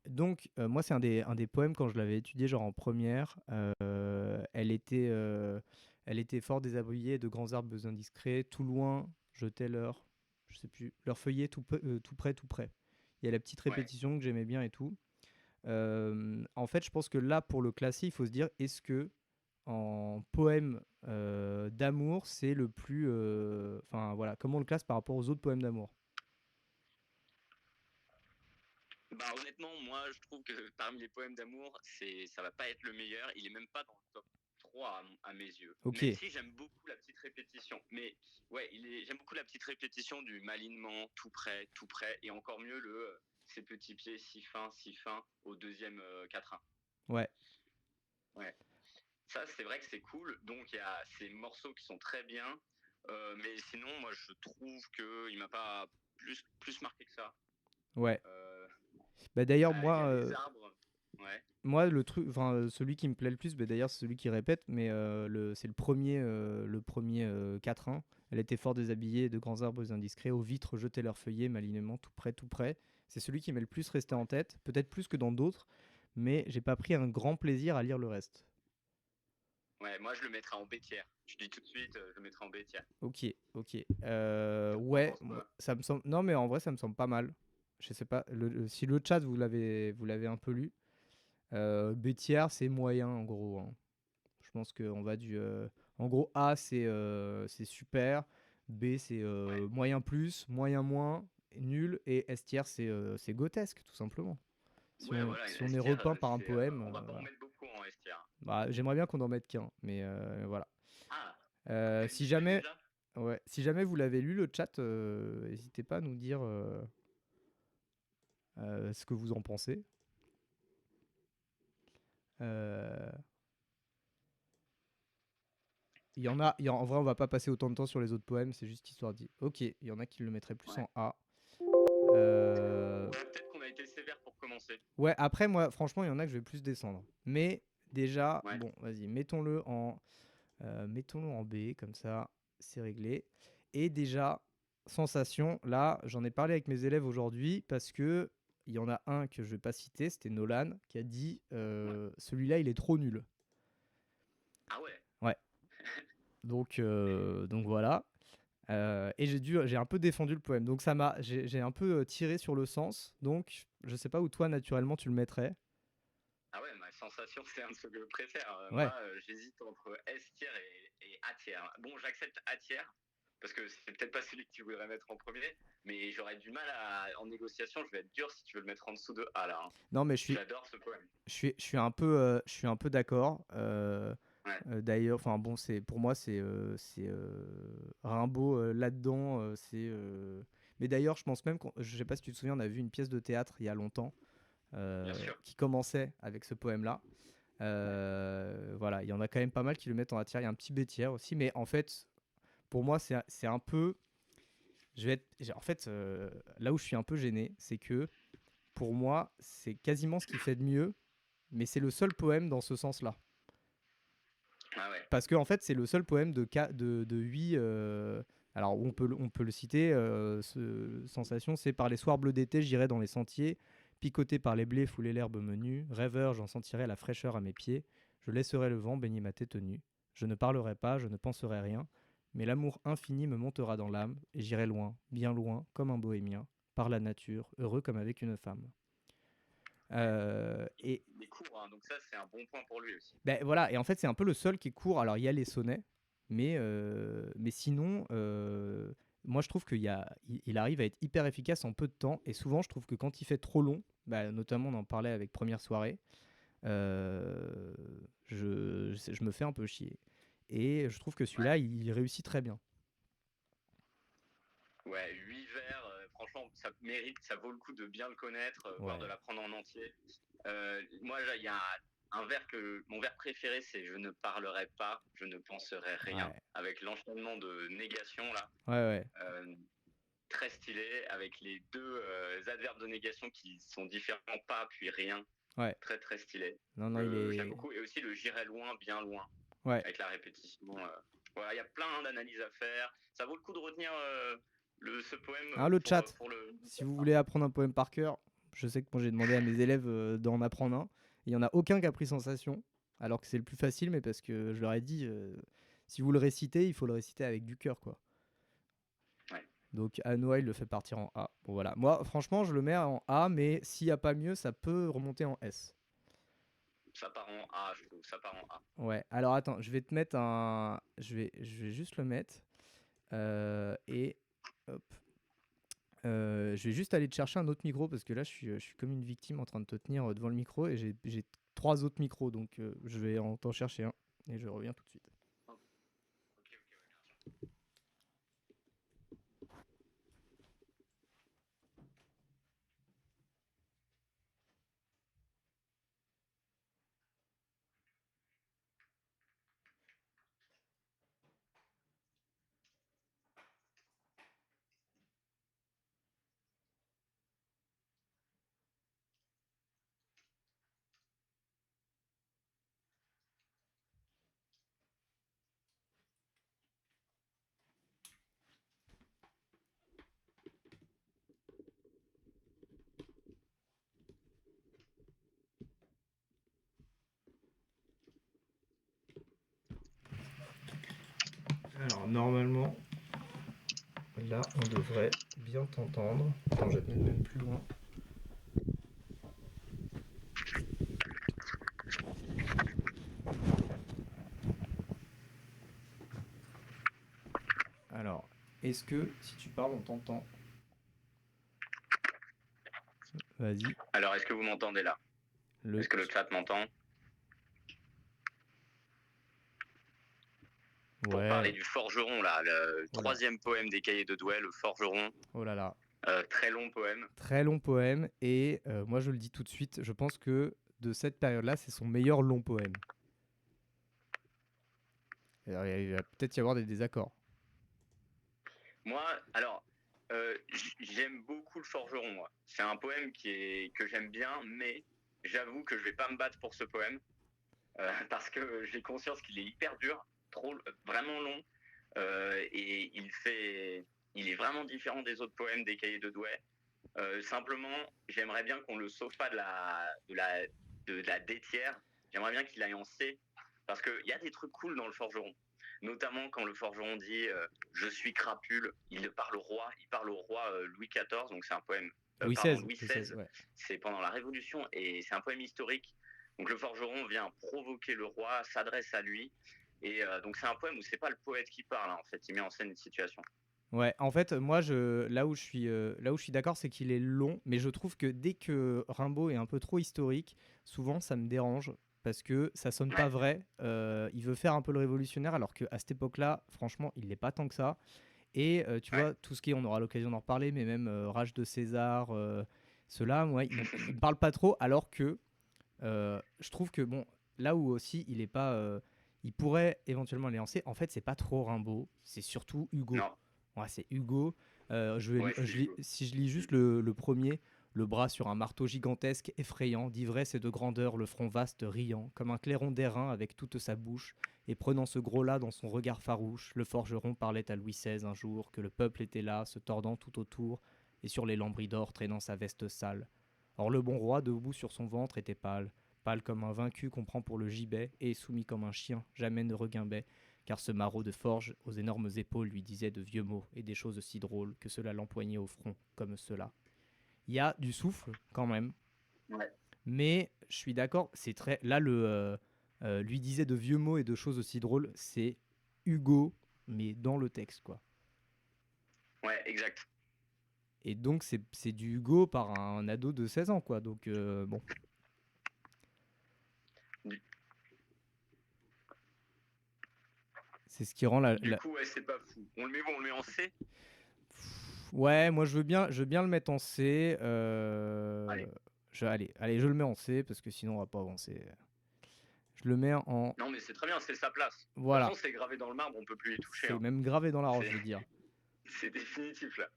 Donc, moi, c'est un des poèmes quand je l'avais étudié, genre en première. Elle était fort déshabillée de grands arbres indiscrets. Tout loin, jetait leur, je sais plus, leur feuillet tout près, tout près. Il y a la petite Ouais. répétition que j'aimais bien et tout. En fait, je pense que là, pour le classer, il faut se dire, est-ce que en poème d'amour, c'est le plus... Enfin, voilà, comment on le classe par rapport aux autres poèmes d'amour? Bah, honnêtement, moi, je trouve que parmi les poèmes d'amour, ça va pas être le meilleur. Il est même pas dans le top 3 à mes yeux. Ok, Même si j'aime beaucoup la petite répétition. Mais ouais, j'aime beaucoup la petite répétition du malignement, tout près. Et encore mieux ses petits pieds si fins au deuxième 4-1. ouais. Ouais. Ça, c'est vrai que c'est cool. Donc, il y a ces morceaux qui sont très bien. Mais sinon, moi, je trouve qu'il m'a pas plus marqué que ça. Ouais. Euh, Bah d'ailleurs, il y a les arbres. Ouais. moi le truc, enfin celui qui me plaît le plus, bah, d'ailleurs c'est celui qui répète, mais c'est le premier 4-1. Elle était fort déshabillée, de grands arbres indiscrets, aux vitres jetaient leurs feuillets malinement, tout près, tout près. C'est celui qui m'est le plus resté en tête, peut-être plus que dans d'autres, mais j'ai pas pris un grand plaisir à lire le reste. Ouais, moi je le mettrai en B tiers. Je dis tout de suite, je le mettrai en B tiers. Ok, ok. T'en Ouais, penses quoi? ça me semble. Non, mais en vrai, ça me semble pas mal. Je sais pas. Si le chat vous l'avez un peu lu, B tiers, c'est moyen en gros, hein. Je pense qu'on va du. En gros, A, c'est super. B, c'est Ouais. moyen plus, moyen moins, nul. Et S tiers, c'est grotesque, tout simplement. Ouais, voilà, une Si on S est tiers, repeint par un poème, on va pas en voilà. mettre beaucoup en S tiers. Bah, j'aimerais bien qu'on en mette qu'un, mais voilà. Ah, t'as une Si idée jamais, déjà? ouais, si jamais vous l'avez lu, le chat, n'hésitez pas à nous dire ce que vous en pensez. Euh, en vrai, on va pas passer autant de temps sur les autres poèmes, c'est juste histoire de dire. Ok, il y en a qui le mettraient plus Ouais. en A. Euh, Ouais, peut-être qu'on a été sévère pour commencer. Ouais, après, moi, franchement, il y en a que je vais plus descendre. Mais déjà, Ouais. bon, vas-y, mettons-le en B, comme ça, c'est réglé. Et déjà, sensation, là, j'en ai parlé avec mes élèves aujourd'hui parce que il y en a un que je vais pas citer, c'était Nolan, qui a dit Ouais. celui-là, il est trop nul. Ah ouais. Ouais, donc voilà. Et j'ai un peu défendu le poème. Donc j'ai un peu tiré sur le sens. Donc, je sais pas où toi, naturellement, tu le mettrais. Ah ouais, ma sensation, c'est un de ceux que je préfère. Ouais. J'hésite entre S tiers et A tiers. Bon, j'accepte A tiers, parce que c'est peut-être pas celui que tu voudrais mettre en premier, mais j'aurais du mal en négociation, je vais être dur si tu veux le mettre en dessous de A là, hein. Non, mais J'adore ce poème. je suis un peu d'accord. Ouais, D'ailleurs, enfin bon, pour moi, c'est Rimbaud là-dedans. Mais d'ailleurs, je pense même, je sais pas si tu te souviens, on a vu une pièce de théâtre il y a longtemps bien sûr. qui commençait avec ce poème-là. Ouais. Voilà, il y en a quand même pas mal qui le mettent en A tiers. Il y a un petit B tiers aussi, mais en fait, pour moi, c'est un peu. En fait, là où je suis un peu gêné, c'est que pour moi, c'est quasiment ce qu'il fait de mieux, mais c'est le seul poème dans ce sens-là. Ah ouais. Parce que en fait, c'est le seul poème de 8. Alors, on peut le citer. Sensation, c'est par les soirs bleus d'été, j'irai dans les sentiers, picoté par les blés, fouler l'herbe menue. Rêveur, j'en sentirai la fraîcheur à mes pieds. Je laisserai le vent baigner ma tête nue. Je ne parlerai pas, je ne penserai rien. Mais l'amour infini me montera dans l'âme, et j'irai loin, bien loin, comme un bohémien, par la nature, heureux comme avec une femme. Et Il est court, hein, donc ça, c'est un bon point pour lui aussi. ben voilà, et en fait, c'est un peu le seul qui est court. Alors, il y a les sonnets, mais sinon, moi, je trouve il arrive à être hyper efficace en peu de temps. Et souvent, je trouve que quand il fait trop long, bah, notamment, on en parlait avec Première Soirée, euh, je me fais un peu chier. Et je trouve que Ouais. celui-là, il réussit très bien. Ouais, 8 vers, franchement, ça mérite, ça vaut le coup de bien le connaître, voire de Ouais, l'apprendre en entier. Moi, il y a un vers mon vers préféré, c'est je ne parlerai pas, je ne penserai rien. ouais, Avec l'enchaînement de négation, là, ouais, ouais, euh, très stylé, avec les deux adverbes de négation qui sont différents, pas puis rien, ouais. très très stylé. Non, non, il J'aime est. beaucoup. Et aussi le j'irai loin, bien loin, Ouais. avec la répétition. Voilà, il y a plein d'analyses à faire. Ça vaut le coup de retenir ce poème Alors, le chat, pour le. si vous voulez apprendre un poème par cœur, je sais que moi j'ai demandé à mes élèves d'en apprendre un. Il n'y en a aucun qui a pris sensation, alors que c'est le plus facile, mais parce que je leur ai dit, si vous le récitez, il faut le réciter avec du cœur, quoi. Ouais, Donc Anoa, il le fait partir en A. Bon voilà. Moi, franchement, je le mets en A, mais s'il n'y a pas mieux, ça peut remonter en S. ça part en A, je trouve. Ça part en A. Ouais. Alors attends, je vais te mettre un. Je vais juste le mettre. Et hop. Je vais juste aller te chercher un autre micro parce que là, je suis comme une victime en train de te tenir devant le micro et j'ai trois autres micros, donc je vais t'en chercher un et je reviens tout de suite. Ok, ok, ouais, bien sûr. Alors normalement, là on devrait bien t'entendre. Attends, je vais te mettre même plus loin. Alors, est-ce que si tu parles, on t'entend? Vas-y. Alors, est-ce que vous m'entendez là? Le... Est-ce que le chat m'entend? Pour parler Ouais. du forgeron, là, le Oh là. troisième poème des cahiers de Douai, le forgeron. Oh là là. Très long poème. Très long poème et moi je le dis tout de suite, je pense que de cette période-là, c'est son meilleur long poème. Alors, il va peut-être y avoir des désaccords. Moi, alors, j'aime beaucoup le forgeron, moi. C'est un poème que j'aime bien, mais j'avoue que je vais pas me battre pour ce poème, parce que j'ai conscience qu'il est hyper dur, vraiment long, et il est vraiment différent des autres poèmes des cahiers de Douai. Simplement, j'aimerais bien qu'on le sauve pas de la D tiers. J'aimerais bien qu'il aille en C, parce qu'il y a des trucs cool dans le forgeron. Notamment quand le forgeron dit je suis crapule, il parle au roi Louis XIV, donc c'est un poème, Louis pardon, XVI, Louis Louis XVI, XVI, ouais. c'est pendant la Révolution et c'est un poème historique. Donc le forgeron vient provoquer le roi, s'adresse à lui, et donc c'est un poème où c'est pas le poète qui parle, hein, en fait, il met en scène une situation. Ouais, en fait, moi, là où je suis d'accord, c'est qu'il est long, mais je trouve que dès que Rimbaud est un peu trop historique, souvent ça me dérange parce que ça sonne pas Ouais, vrai. Il veut faire un peu le révolutionnaire, alors qu'à cette époque-là, franchement, il n'est pas tant que ça. Et tu ouais. vois, tout ce qui est, on aura l'occasion d'en reparler, mais même Rage de César, ceux-là, moi, ils me parlent pas trop, alors que je trouve que, bon, là où aussi il est pas. Il pourrait éventuellement les lancer, en fait, c'est pas trop Rimbaud, c'est surtout Hugo. Non, Ouais, c'est Hugo. ouais, c'est Hugo. Si je lis juste le premier, le bras sur un marteau gigantesque, effrayant, d'ivresse et de grandeur, le front vaste, riant, comme un clairon d'airain avec toute sa bouche, et prenant ce gros-là dans son regard farouche, le forgeron parlait à Louis XVI un jour, que le peuple était là, se tordant tout autour, et sur les lambris d'or traînant sa veste sale. Or le bon roi, debout sur son ventre, était pâle, pâle comme un vaincu qu'on prend pour le gibet, et soumis comme un chien, jamais ne reguimbait, car ce maraud de forge aux énormes épaules lui disait de vieux mots et des choses si drôles que cela l'empoignait au front, comme cela. Il y a du souffle, quand même, Ouais. Mais je suis d'accord, c'est très. Là, lui disait de vieux mots et de choses aussi drôles, c'est Hugo, mais dans le texte, quoi. Ouais, exact. Et donc, c'est du Hugo par un ado de 16 ans, quoi. Donc, bon. Du, C'est ce qui rend la, du coup, ouais, c'est pas fou. On le met en C. Ouais, moi je veux bien le mettre en C. Allez. Allez, je le mets en C parce que sinon on va pas avancer. Je le mets en. Non, mais c'est très bien, c'est sa place. De toute Voilà. façon, c'est gravé dans le marbre, on peut plus y toucher. C'est Hein. même gravé dans la roche, C'est je veux dire. c'est définitif là.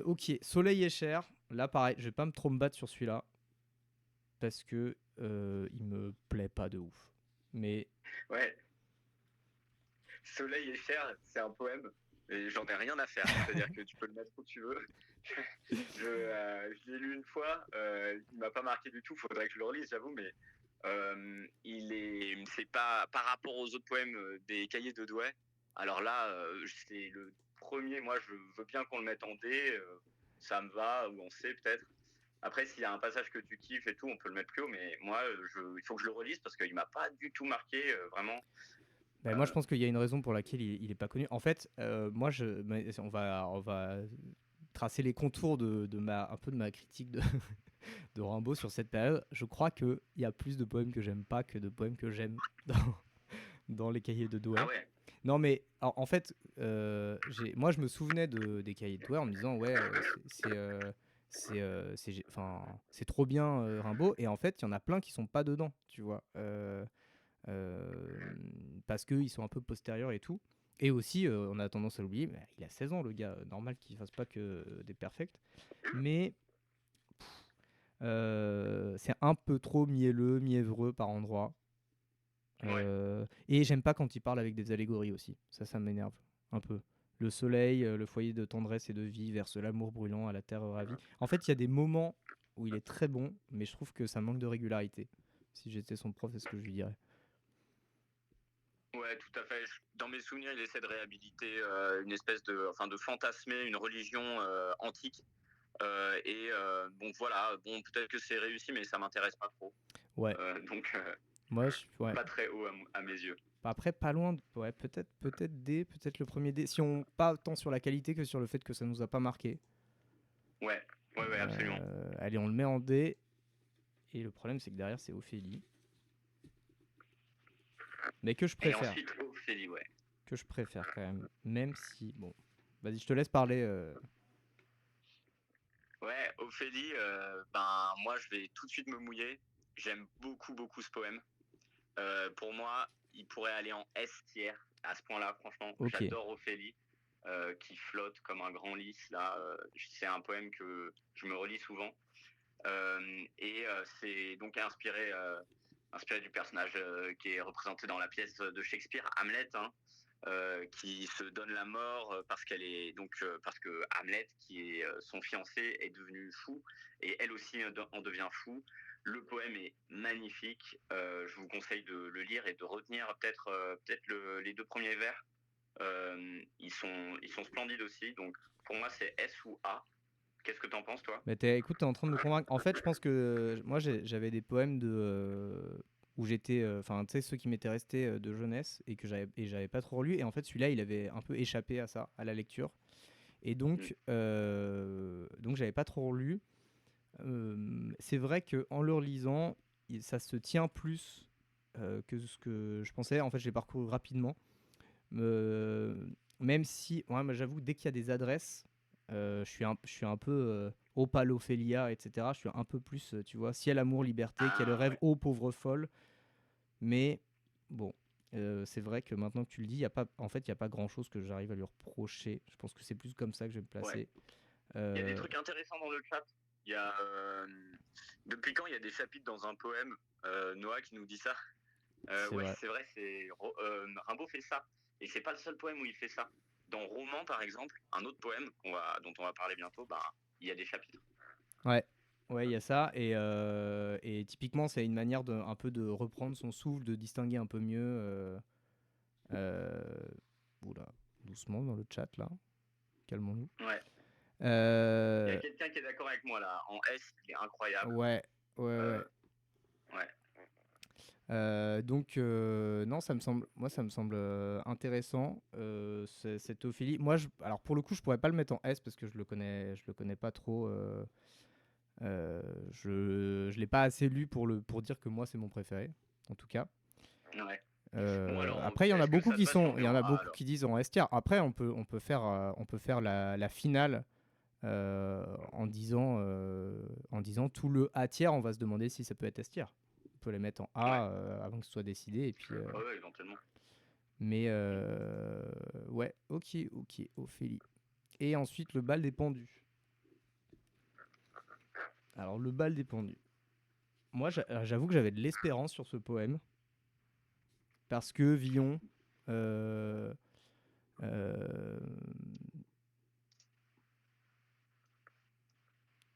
Ok, Soleil est cher. Là, pareil, je vais pas me trop me battre sur celui-là parce que il me plaît pas de ouf. Mais Ouais. Soleil est cher, c'est un poème. Et j'en ai rien à faire. C'est-à-dire que tu peux le mettre où tu veux. Je l'ai lu une fois. Il m'a pas marqué du tout. Faudrait que je le relise, j'avoue. Mais c'est pas par rapport aux autres poèmes des Cahiers de Douai. Alors là, c'est le premier. Moi, je veux bien qu'on le mette en D. Ça me va ou en C peut-être. Après, s'il y a un passage que tu kiffes et tout, on peut le mettre plus haut. Mais moi, il faut que je le relise parce qu'il m'a pas du tout marqué vraiment. ben, moi, je pense qu'il y a une raison pour laquelle il est pas connu. En fait, moi, on va tracer les contours un peu de ma critique de Rimbaud sur cette période. Je crois qu'il y a plus de poèmes que j'aime pas que de poèmes que j'aime dans les cahiers de Ah Douai. ouais. Non, mais en fait, moi, je me souvenais des cahiers de Douai en me disant, ouais, c'est trop bien Rimbaud. Et en fait, il y en a plein qui sont pas dedans, tu vois. Parce qu'ils sont un peu postérieurs et tout. Et aussi, on a tendance à l'oublier, mais il a 16 ans, le gars. Normal qu'il fasse pas que des perfects. Mais c'est un peu trop mielleux, mièvreux par endroits. Ouais. Et j'aime pas quand il parle avec des allégories aussi. Ça m'énerve un peu. Le soleil, le foyer de tendresse et de vie, verse l'amour brûlant à la terre ravie. En fait, il y a des moments où il est très bon, mais je trouve que ça manque de régularité. Si j'étais son prof, c'est ce que je lui dirais. Ouais, tout à fait. Dans mes souvenirs, il essaie de réhabiliter une espèce de fantasmer une religion antique. Bon, voilà. Bon, peut-être que c'est réussi, mais ça m'intéresse pas trop. Ouais, Donc, ouais. pas très haut à mes yeux. Après, pas loin. Ouais, peut-être D, peut-être le premier D. Si on pas tant sur la qualité que sur le fait que ça nous a pas marqué. Ouais, ouais, absolument. Allez, on le met en D. Et le problème, c'est que derrière, c'est Ophélie. Mais que je Et préfère. ensuite, Ophélie, ouais. Que je préfère quand même. Même si. Bon. Vas-y, je te laisse parler. Ouais, Ophélie, moi, je vais tout de suite me mouiller. J'aime beaucoup, beaucoup ce poème. Pour moi, il pourrait aller en S tiers à ce point-là, franchement. Ok. J'adore Ophélie, qui flotte comme un grand lys. Là, c'est un poème que je me relis souvent. C'est donc inspiré du personnage qui est représenté dans la pièce de Shakespeare, Hamlet, hein, qui se donne la mort parce que Hamlet, qui est son fiancé, est devenu fou et elle aussi en devient fou. Le poème est magnifique. Je vous conseille de le lire et de retenir peut-être les deux premiers vers. Ils sont splendides aussi. Donc pour moi c'est S ou A. Qu'est-ce que t'en penses toi? Mais écoute, t'es en train de me convaincre. En fait, je pense que moi, j'avais des poèmes où j'étais. Enfin, tu sais, ceux qui m'étaient restés de jeunesse et que j'avais pas trop relu. Et en fait, celui-là, il avait un peu échappé à ça, à la lecture. Et donc j'avais pas trop relu. C'est vrai que en le relisant, ça se tient plus que ce que je pensais. En fait, je l'ai parcouru rapidement. Euh, Même si, ouais, moi, j'avoue, dès qu'il y a des adresses, je suis un peu Opal, Ophélia, etc. Je suis un peu plus, tu vois, ciel, amour, liberté, quel Ah rêve, ouais. ô pauvre folle. Mais bon, c'est vrai que maintenant que tu le dis, en fait, il n'y a pas grand-chose que j'arrive à lui reprocher. Je pense que c'est plus comme ça que je vais me Ouais. placer. Il y a des Euh, trucs intéressants dans le chat. Il y a depuis quand il y a des chapitres dans un poème. Noah qui nous dit ça. c'est Ouais, vrai. c'est vrai, Rimbaud fait ça. Et c'est pas le seul poème où il fait ça. Dans Roman, par exemple, un autre poème dont on va parler bientôt, il y a des chapitres. Ouais. Ouais, il y a ça. Et typiquement, c'est une manière un peu de reprendre son souffle, de distinguer un peu mieux. Euh, Oula, doucement dans le chat là. Calmons-nous. Ouais. Il y a Euh, quelqu'un qui est d'accord avec moi là. En S, il est incroyable. ouais, Ouais, ouais. Ouais. Donc non, ça me semble intéressant, cette Ophélie. Moi, alors pour le coup, je pourrais pas le mettre en S parce que je le connais pas trop. Je l'ai pas assez lu pour dire que moi c'est mon préféré, en tout cas. Ouais. Bon alors, Après, il y en a est-ce que beaucoup ça te qui va si on sont, le il met y en en a A beaucoup alors? qui disent en S tier. Après, on peut faire la finale en disant tout le A tiers. On va se demander si ça peut être S tier. On peut les mettre en Ouais. A avant que ce soit décidé. Et puis, Ouais, éventuellement. mais ouais, ok, ok, Ophélie. Et ensuite, le bal des pendus. Alors, le bal des pendus. Moi, j'avoue que j'avais de l'espérance sur ce poème. Parce que Villon. euh, euh,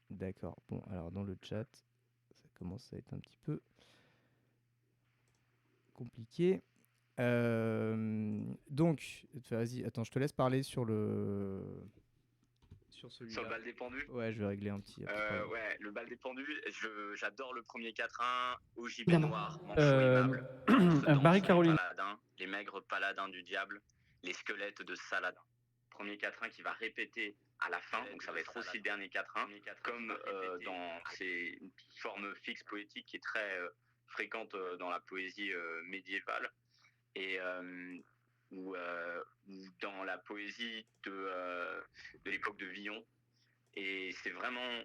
D'accord. Bon, alors dans le chat, ça commence à être un petit peu compliqué. Donc, vas-y, attends, je te laisse parler sur Sur le celui-là. bal des pendus? Ouais, je vais régler un petit problème. Ouais, le bal des pendus, j'adore le premier quatrain, au gibet Évidemment. noir, manchot aimable, danse, danse, les Marie-Caroline. paladins, les maigres paladins du diable, les squelettes de Saladin. Premier quatrain qui va répéter à la fin, donc ça va être aussi le dernier quatrain, comme c'est une forme fixe poétique qui est très fréquente dans la poésie médiévale, et ou dans la poésie de l'époque de Villon. Et c'est vraiment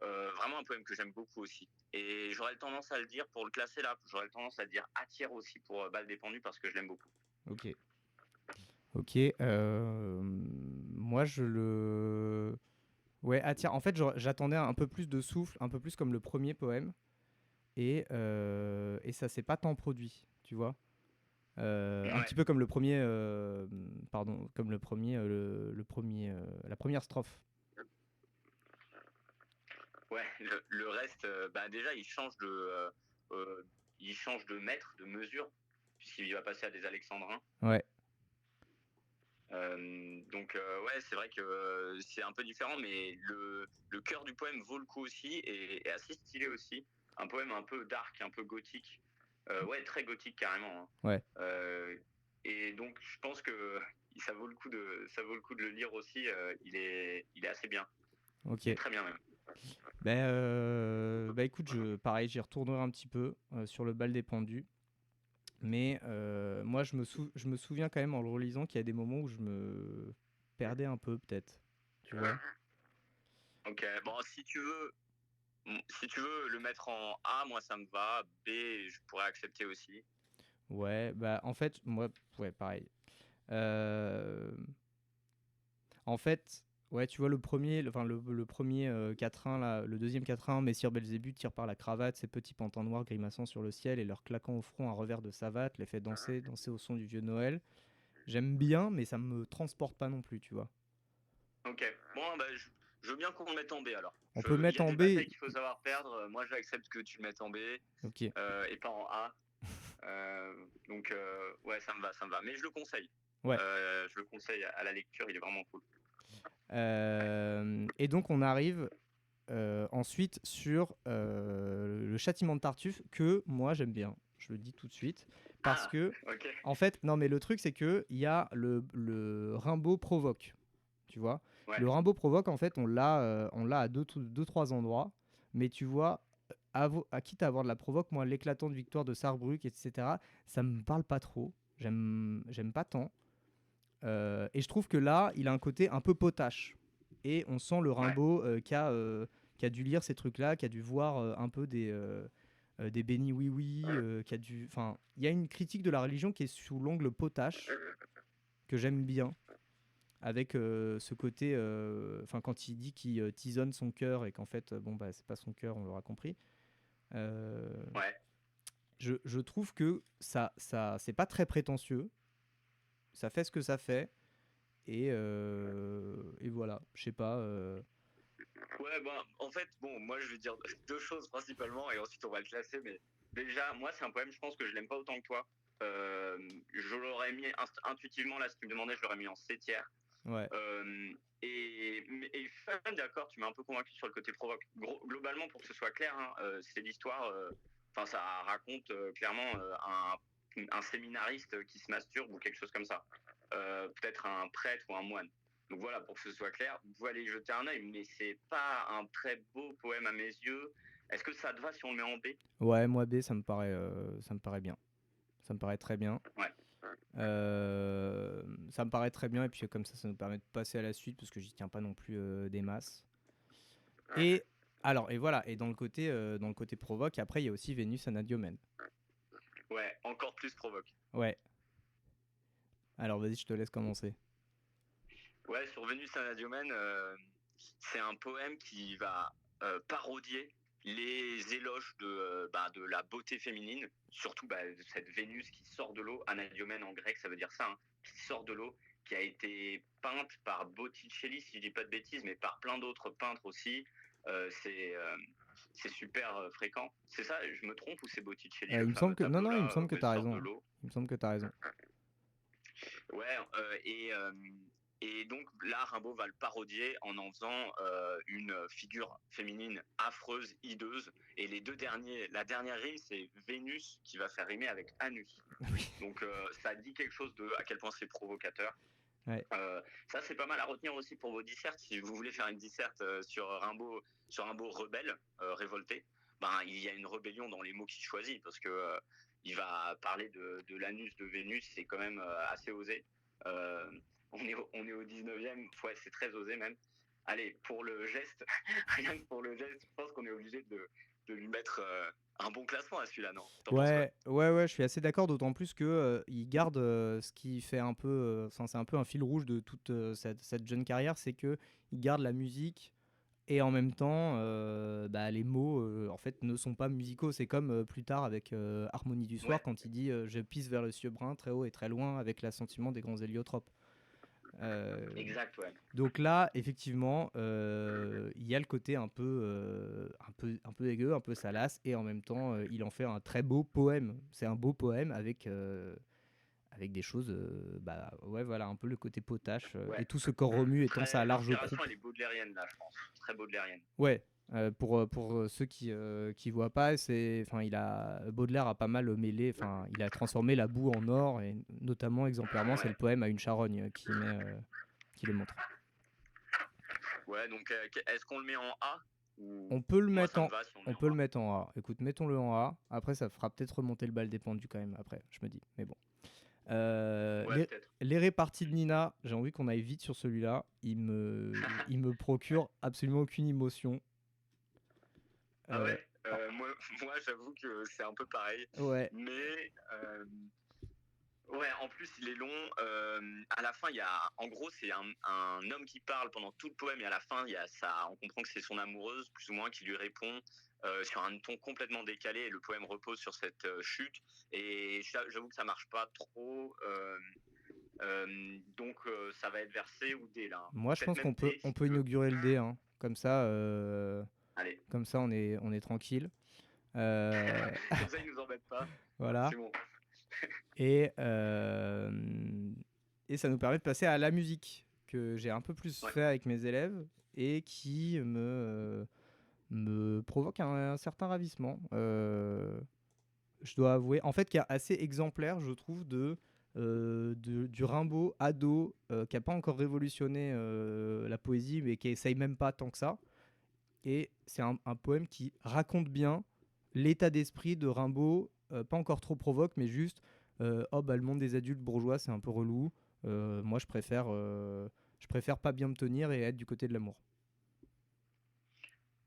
un poème que j'aime beaucoup aussi. Et j'aurais tendance à le dire, pour le classer là, j'aurais tendance à dire A tiers aussi pour Bal dépendu parce que je l'aime beaucoup. Ok. Ok. Moi, je le. Ouais, ah tiens, en fait, j'attendais un peu plus de souffle, un peu plus comme le premier poème. Et ça s'est pas tant produit, tu vois. Un Ouais, petit peu comme le premier, pardon, comme le premier, le premier, la première strophe. ouais. Le reste, bah déjà, il change de mètre, de mesure, puisqu'il va passer à des alexandrins. Ouais. Donc ouais, c'est vrai que c'est un peu différent, mais le cœur du poème vaut le coup aussi et est assez stylé aussi. Un poème un peu dark, un peu gothique. Ouais, très gothique carrément, hein. Ouais. Et donc je pense que ça vaut le coup de le lire aussi. Il est assez bien. Ok. Il est très bien même. Bah écoute, pareil, j'y retournerai un petit peu sur le bal des pendus. Mais moi, je me souviens quand même en le relisant qu'il y a des moments où je me perdais un peu, peut-être. Tu vois? Ok, bon, si tu veux le mettre en A, moi ça me va. B, je pourrais accepter aussi. Ouais, bah en fait, moi, ouais, pareil. Euh, En fait, ouais, tu vois, le premier quatrain, là, le deuxième quatrain, Messire Belzébuth tire par la cravate ses petits pantins noirs grimaçant sur le ciel et leur claquant au front un revers de savate, les fait danser, danser au son du vieux Noël. J'aime bien, mais ça me transporte pas non plus, tu vois. Ok, bon, bah, je veux bien qu'on le mette en B alors. On peut le Il y mettre a en des B. batailles qu'il faut savoir perdre. Moi, j'accepte que tu le mettes en B Ok, et pas en A. Donc, ouais, ça me va, ça me va. Mais je le conseille. ouais. Je le conseille à la lecture, il est vraiment cool. Et donc, on arrive ensuite sur le châtiment de Tartuffe, que moi j'aime bien. Je le dis tout de suite. Parce Ah, que, ok. en fait, non, mais le truc, c'est que il y a le Rimbaud provoque. Tu vois, Ouais, le Rimbaud provoque, en fait, on l'a à deux, trois endroits, mais tu vois, à quitte à avoir de la provoque, moi, l'éclatante victoire de Sarrebruck, etc., ça me parle pas trop. J'aime pas tant. Et je trouve que là, il a un côté un peu potache. Et on sent le ouais, Rimbaud qui a dû lire ces trucs-là, qui a dû voir un peu des bénis oui-oui, qui a dû. Enfin, il y a une critique de la religion qui est sous l'angle potache, que j'aime bien avec ce côté, enfin quand il dit qu'il tisonne son cœur et qu'en fait, bon bah c'est pas son cœur, on l'aura compris. Euh, ouais. je trouve que ça c'est pas très prétentieux, ça fait ce que ça fait et voilà, je sais pas. Ouais, ben, en fait, bon, moi, je vais dire deux choses principalement et ensuite on va le classer. Mais déjà, moi, c'est un poème, je pense que je l'aime pas autant que toi. Je l'aurais mis intuitivement, là, si tu me demandais, je l'aurais mis en C tiers. Ouais. Et je suis même d'accord, tu m'as un peu convaincu sur le côté provoque. Globalement, pour que ce soit clair, hein, c'est l'histoire, enfin, ça raconte clairement un séminariste qui se masturbe ou quelque chose comme ça. Peut-être un prêtre ou un moine. Donc voilà, pour que ce soit clair, vous pouvez aller y jeter un œil, mais c'est pas un très beau poème à mes yeux. Est-ce que ça te va si on le met en B? Ouais, moi B, ça me paraît bien. Ça me paraît très bien. Ouais. Ça me paraît très bien, et puis comme ça nous permet de passer à la suite, parce que j'y tiens pas non plus des masses. Et alors, et voilà, et dans le côté provoque, après il y a aussi Vénus Anadyomène. Ouais, encore plus provoque. Ouais. Alors vas-y, je te laisse commencer. Ouais, sur Vénus Anadyomène, c'est un poème qui va parodier les éloges de la beauté féminine, surtout cette Vénus qui sort de l'eau. Anadyomène en grec, ça veut dire ça, hein, qui sort de l'eau, qui a été peinte par Botticelli, si je dis pas de bêtises, mais par plein d'autres peintres aussi. C'est super fréquent. C'est ça, je me trompe ou c'est Botticelli, Il le me semble fameux que non, tableau non, il me là semble que où elle t'as sort de raison. l'eau? Il me semble que t'as raison. Ouais, et donc là, Rimbaud va le parodier en faisant une figure féminine affreuse, hideuse. Et la dernière rime, c'est Vénus qui va faire rimer avec Anus. Oui. Donc ça dit quelque chose de à quel point c'est provocateur. Ouais. Ça, c'est pas mal à retenir aussi pour vos dissertes. Si vous voulez faire une disserte sur Rimbaud rebelle, révolté, ben, il y a une rébellion dans les mots qu'il choisit, parce que il va parler de l'anus de Vénus, c'est quand même assez osé. On est au 19e, ouais, c'est très osé même. Allez, pour le geste, rien que pour le geste, je pense qu'on est obligé de lui mettre un bon classement à celui-là, non? T'en penses quoi? Ouais, je suis assez d'accord, d'autant plus que il garde ce qui fait un peu, enfin, c'est un peu un fil rouge de toute cette jeune carrière, c'est que il garde la musique et en même temps, les mots en fait ne sont pas musicaux. C'est comme plus tard avec Harmonie du soir, Ouais, quand il dit je pisse vers le cieux brun, très haut et très loin, avec l'assentiment des grands héliotropes. exact, ouais. Donc là, effectivement, il y a le côté un peu dégueu, un peu salace, et en même temps, il en fait un très beau poème. C'est un beau poème avec des choses, ouais, voilà, un peu le côté potache, et Ouais. tout ce corps remue étant sa large L'inspiration, croupe. elle est baudelairienne, là, je pense. Très baudelairienne. Ouais, pour ceux qui voient pas, Baudelaire a pas mal mêlé, enfin, il a transformé la boue en or, et notamment, exemplairement, c'est le Ouais. poème À une charogne qui le montre. Ouais, donc est-ce qu'on le met en A ou On peut le moi mettre ça me en, va si on le on met peut en le A. mettre en A. Écoute, mettons-le en A. Après, ça fera peut-être remonter le bal des pendus quand même. Après, je me dis. Mais bon. Ouais, peut-être. Les réparties de Nina, j'ai envie qu'on aille vite sur celui-là. Il me procure absolument aucune émotion. Ah Euh, ouais, moi j'avoue que c'est un peu pareil, ouais, mais ouais, en plus il est long. À la fin, il y a, en gros, c'est un homme qui parle pendant tout le poème et à la fin, il y a ça, on comprend que c'est son amoureuse, plus ou moins, qui lui répond sur un ton complètement décalé. Et le poème repose sur cette chute. Et j'avoue que ça marche pas trop. Donc ça va être vers C ou D là. moi je Peut-être pense même D on si peut tu veux. inaugurer le D, hein. Allez, Comme ça on est tranquille. Euh, comme ça il nous embête pas. voilà. C'est bon. Et, euh, et ça nous permet de passer à la musique, que j'ai un peu plus Ouais. fait avec mes élèves et qui me provoque un certain ravissement. Je dois avouer, en fait, qui est assez exemplaire, je trouve, du Rimbaud ado, qui n'a pas encore révolutionné la poésie, mais qui essaye même pas tant que ça. Et c'est un poème qui raconte bien l'état d'esprit de Rimbaud, pas encore trop provoque, mais juste oh bah le monde des adultes bourgeois c'est un peu relou. Moi je préfère pas bien me tenir et être du côté de l'amour.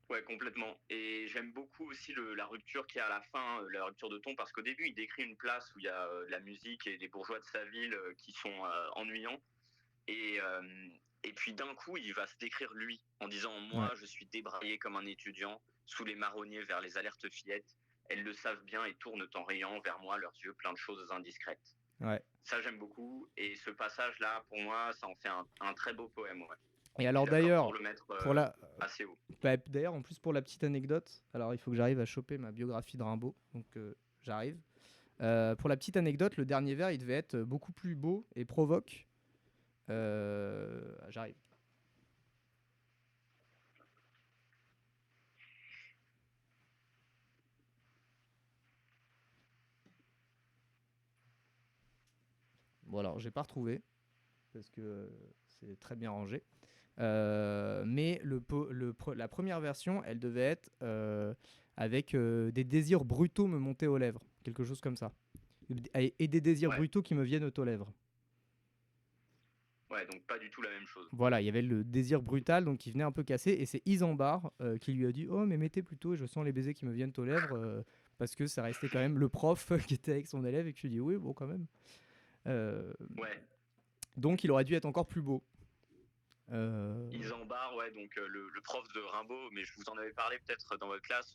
Ouais, complètement. Et j'aime beaucoup aussi la rupture qu'il y a à la fin, la rupture de ton, parce qu'au début, il décrit une place où il y a de la musique et des bourgeois de sa ville qui sont ennuyants. Et, euh, et puis d'un coup, il va se décrire lui, en disant Ouais, moi, je suis débraillé comme un étudiant, sous les marronniers vers les alertes fillettes. Elles le savent bien et tournent en riant vers moi leurs yeux pleins de choses indiscrètes. ouais. Ça, j'aime beaucoup. Et ce passage-là, pour moi, ça en fait un très beau poème. Ouais. Et Je suis alors d'accord d'ailleurs, pour le mettre pour la, assez haut. d'ailleurs en plus pour la petite anecdote, alors il faut que j'arrive à choper ma biographie de Rimbaud, donc j'arrive. Pour la petite anecdote, le dernier vers il devait être beaucoup plus beau et provoque. J'arrive. Bon, alors, j'ai pas retrouvé parce que c'est très bien rangé. Mais la première version, elle devait être avec des désirs brutaux me monter aux lèvres, quelque chose comme ça. Et des désirs Ouais, brutaux qui me viennent aux lèvres. ouais, donc pas du tout la même chose. Voilà, il y avait le désir brutal donc qui venait un peu casser et c'est Isambard qui lui a dit oh mais mettez plutôt je sens les baisers qui me viennent aux lèvres parce que ça restait quand même le prof qui était avec son élève et qui lui dit oui bon quand même. Euh, Ouais, donc il aurait dû être encore plus beau. Isambard, ouais, donc le prof de Rimbaud, mais je vous en avais parlé peut-être dans votre classe.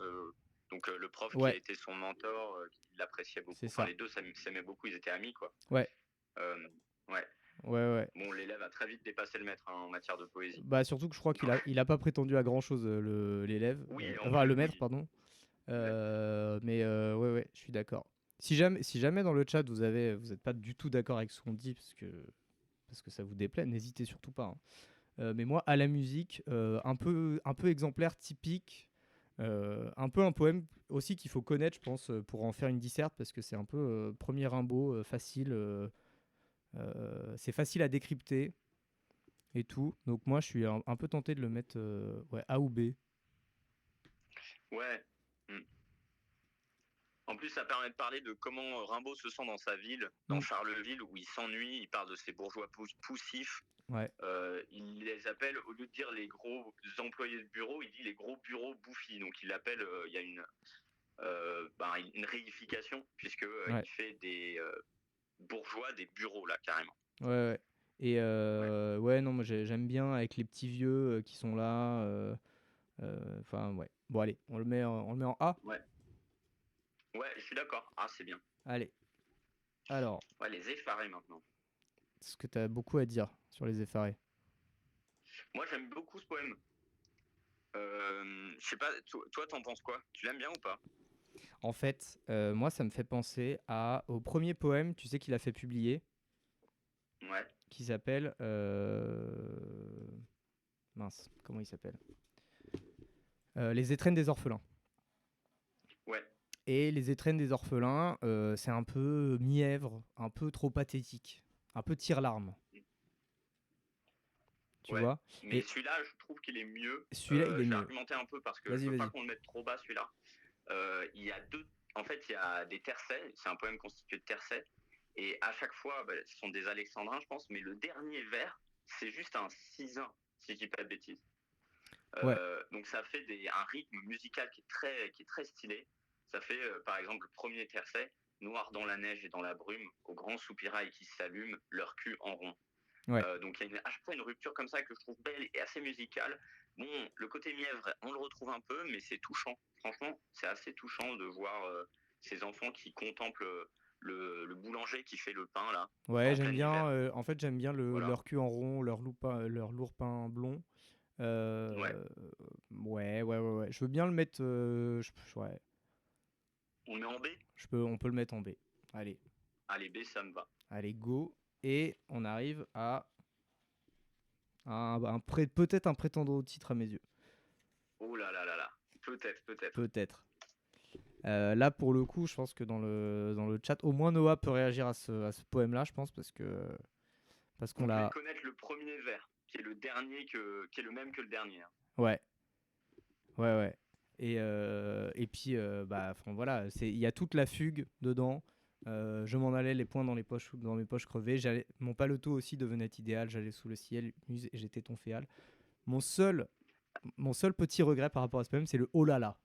Donc le prof qui a Ouais, été son mentor, qui l'appréciait beaucoup. c'est Enfin, ça. les deux s'aimaient beaucoup, ils étaient amis, quoi. Ouais, Ouais. ouais, ouais. Bon, l'élève a très vite dépassé le maître hein, en matière de poésie. Bah surtout que je crois qu'il a pas prétendu à grand chose l'élève, Oui, en enfin plus, le maître oui. pardon. Ouais. Mais ouais ouais, je suis d'accord. Si jamais dans le chat vous êtes pas du tout d'accord avec ce qu'on dit parce que ça vous déplaît, n'hésitez surtout pas, hein. Mais moi, à la musique, un peu exemplaire, typique, un peu un poème aussi qu'il faut connaître, je pense, pour en faire une disserte, parce que c'est un peu premier Rimbaud, facile, c'est facile à décrypter et tout. Donc moi, je suis un peu tenté de le mettre ouais, A ou B. Ouais. Mm. En plus, ça permet de parler de comment Rimbaud se sent dans sa ville, dans Mm, Charleville, où il s'ennuie, il parle de ses bourgeois poussifs. ouais, Il les appelle, au lieu de dire les gros employés de bureau, il dit les gros bureaux bouffis. Donc il appelle, il y a une réification, puisque ouais, il fait des bourgeois des bureaux, là, carrément. ouais, ouais. Et Ouais, ouais, non, moi j'aime bien avec les petits vieux qui sont là. Enfin, ouais. Bon, allez, on le met en A. ouais, ouais, je suis d'accord. Ah, c'est bien. Allez. Alors, Ouais, les effarés maintenant. est-ce que tu as beaucoup à dire sur les effarés? Moi, j'aime beaucoup ce poème. Je sais pas, toi, t'en penses quoi? Tu l'aimes bien ou pas? En fait, moi, ça me fait penser au premier poème, tu sais, qu'il a fait publier, Ouais, qui s'appelle... Mince, comment il s'appelle? Les étrennes des orphelins. ouais, Et les étrennes des orphelins, c'est un peu mièvre, un peu trop pathétique, un peu tire-larme, tu ouais. vois? Mais Et celui-là, je trouve qu'il est mieux. celui-là, il est Je vais mieux. argumenter un peu parce que je Vas-y, veux pas vas-y. qu'on le mette trop bas, celui-là. Il y a deux. En fait, il y a des tercets. C'est un poème constitué de tercets. Et à chaque fois, ce sont des alexandrins, je pense. Mais le dernier vers, c'est juste un cisin, si je dis pas de bêtises. Ouais, Donc ça fait un rythme musical qui est très stylé. Ça fait, par exemple, le premier tercet, noir dans la neige et dans la brume, au grand soupirail qui s'allume, leur cul en rond. ouais. Donc il y a à chaque fois une rupture comme ça que je trouve belle et assez musicale. Bon, le côté mièvre, on le retrouve un peu, mais c'est touchant. Franchement, c'est assez touchant de voir ces enfants qui contemplent le boulanger qui fait le pain là, Ouais, en j'aime plein bien, hiver. en fait, j'aime bien Voilà. leur cul en rond, leur lourd pain blond. Ouais. Ouais, ouais, ouais, ouais. Je veux bien le mettre. Ouais, On le met en B. on peut le mettre en B. Allez, Allez, B, ça me va. allez, go. Et on arrive à peut-être un prétendant au titre à mes yeux. Oh là là là là. Peut-être, peut-être. Peut-être. Là, pour le coup, je pense que dans le chat, au moins Noah peut réagir à ce poème-là, je pense, parce qu'on Vous devez l'a. connaître le premier vers, qui est le dernier qui est le même que le dernier, hein. Ouais, ouais, ouais. Et puis, bah, enfin, voilà, il y a toute la fugue dedans. Je m'en allais les poings dans mes poches crevées. Mon paletot aussi devenait idéal. J'allais sous le ciel, muse et j'étais ton féal. Mon seul, mon seul petit regret par rapport à ce poème, c'est le oh là là.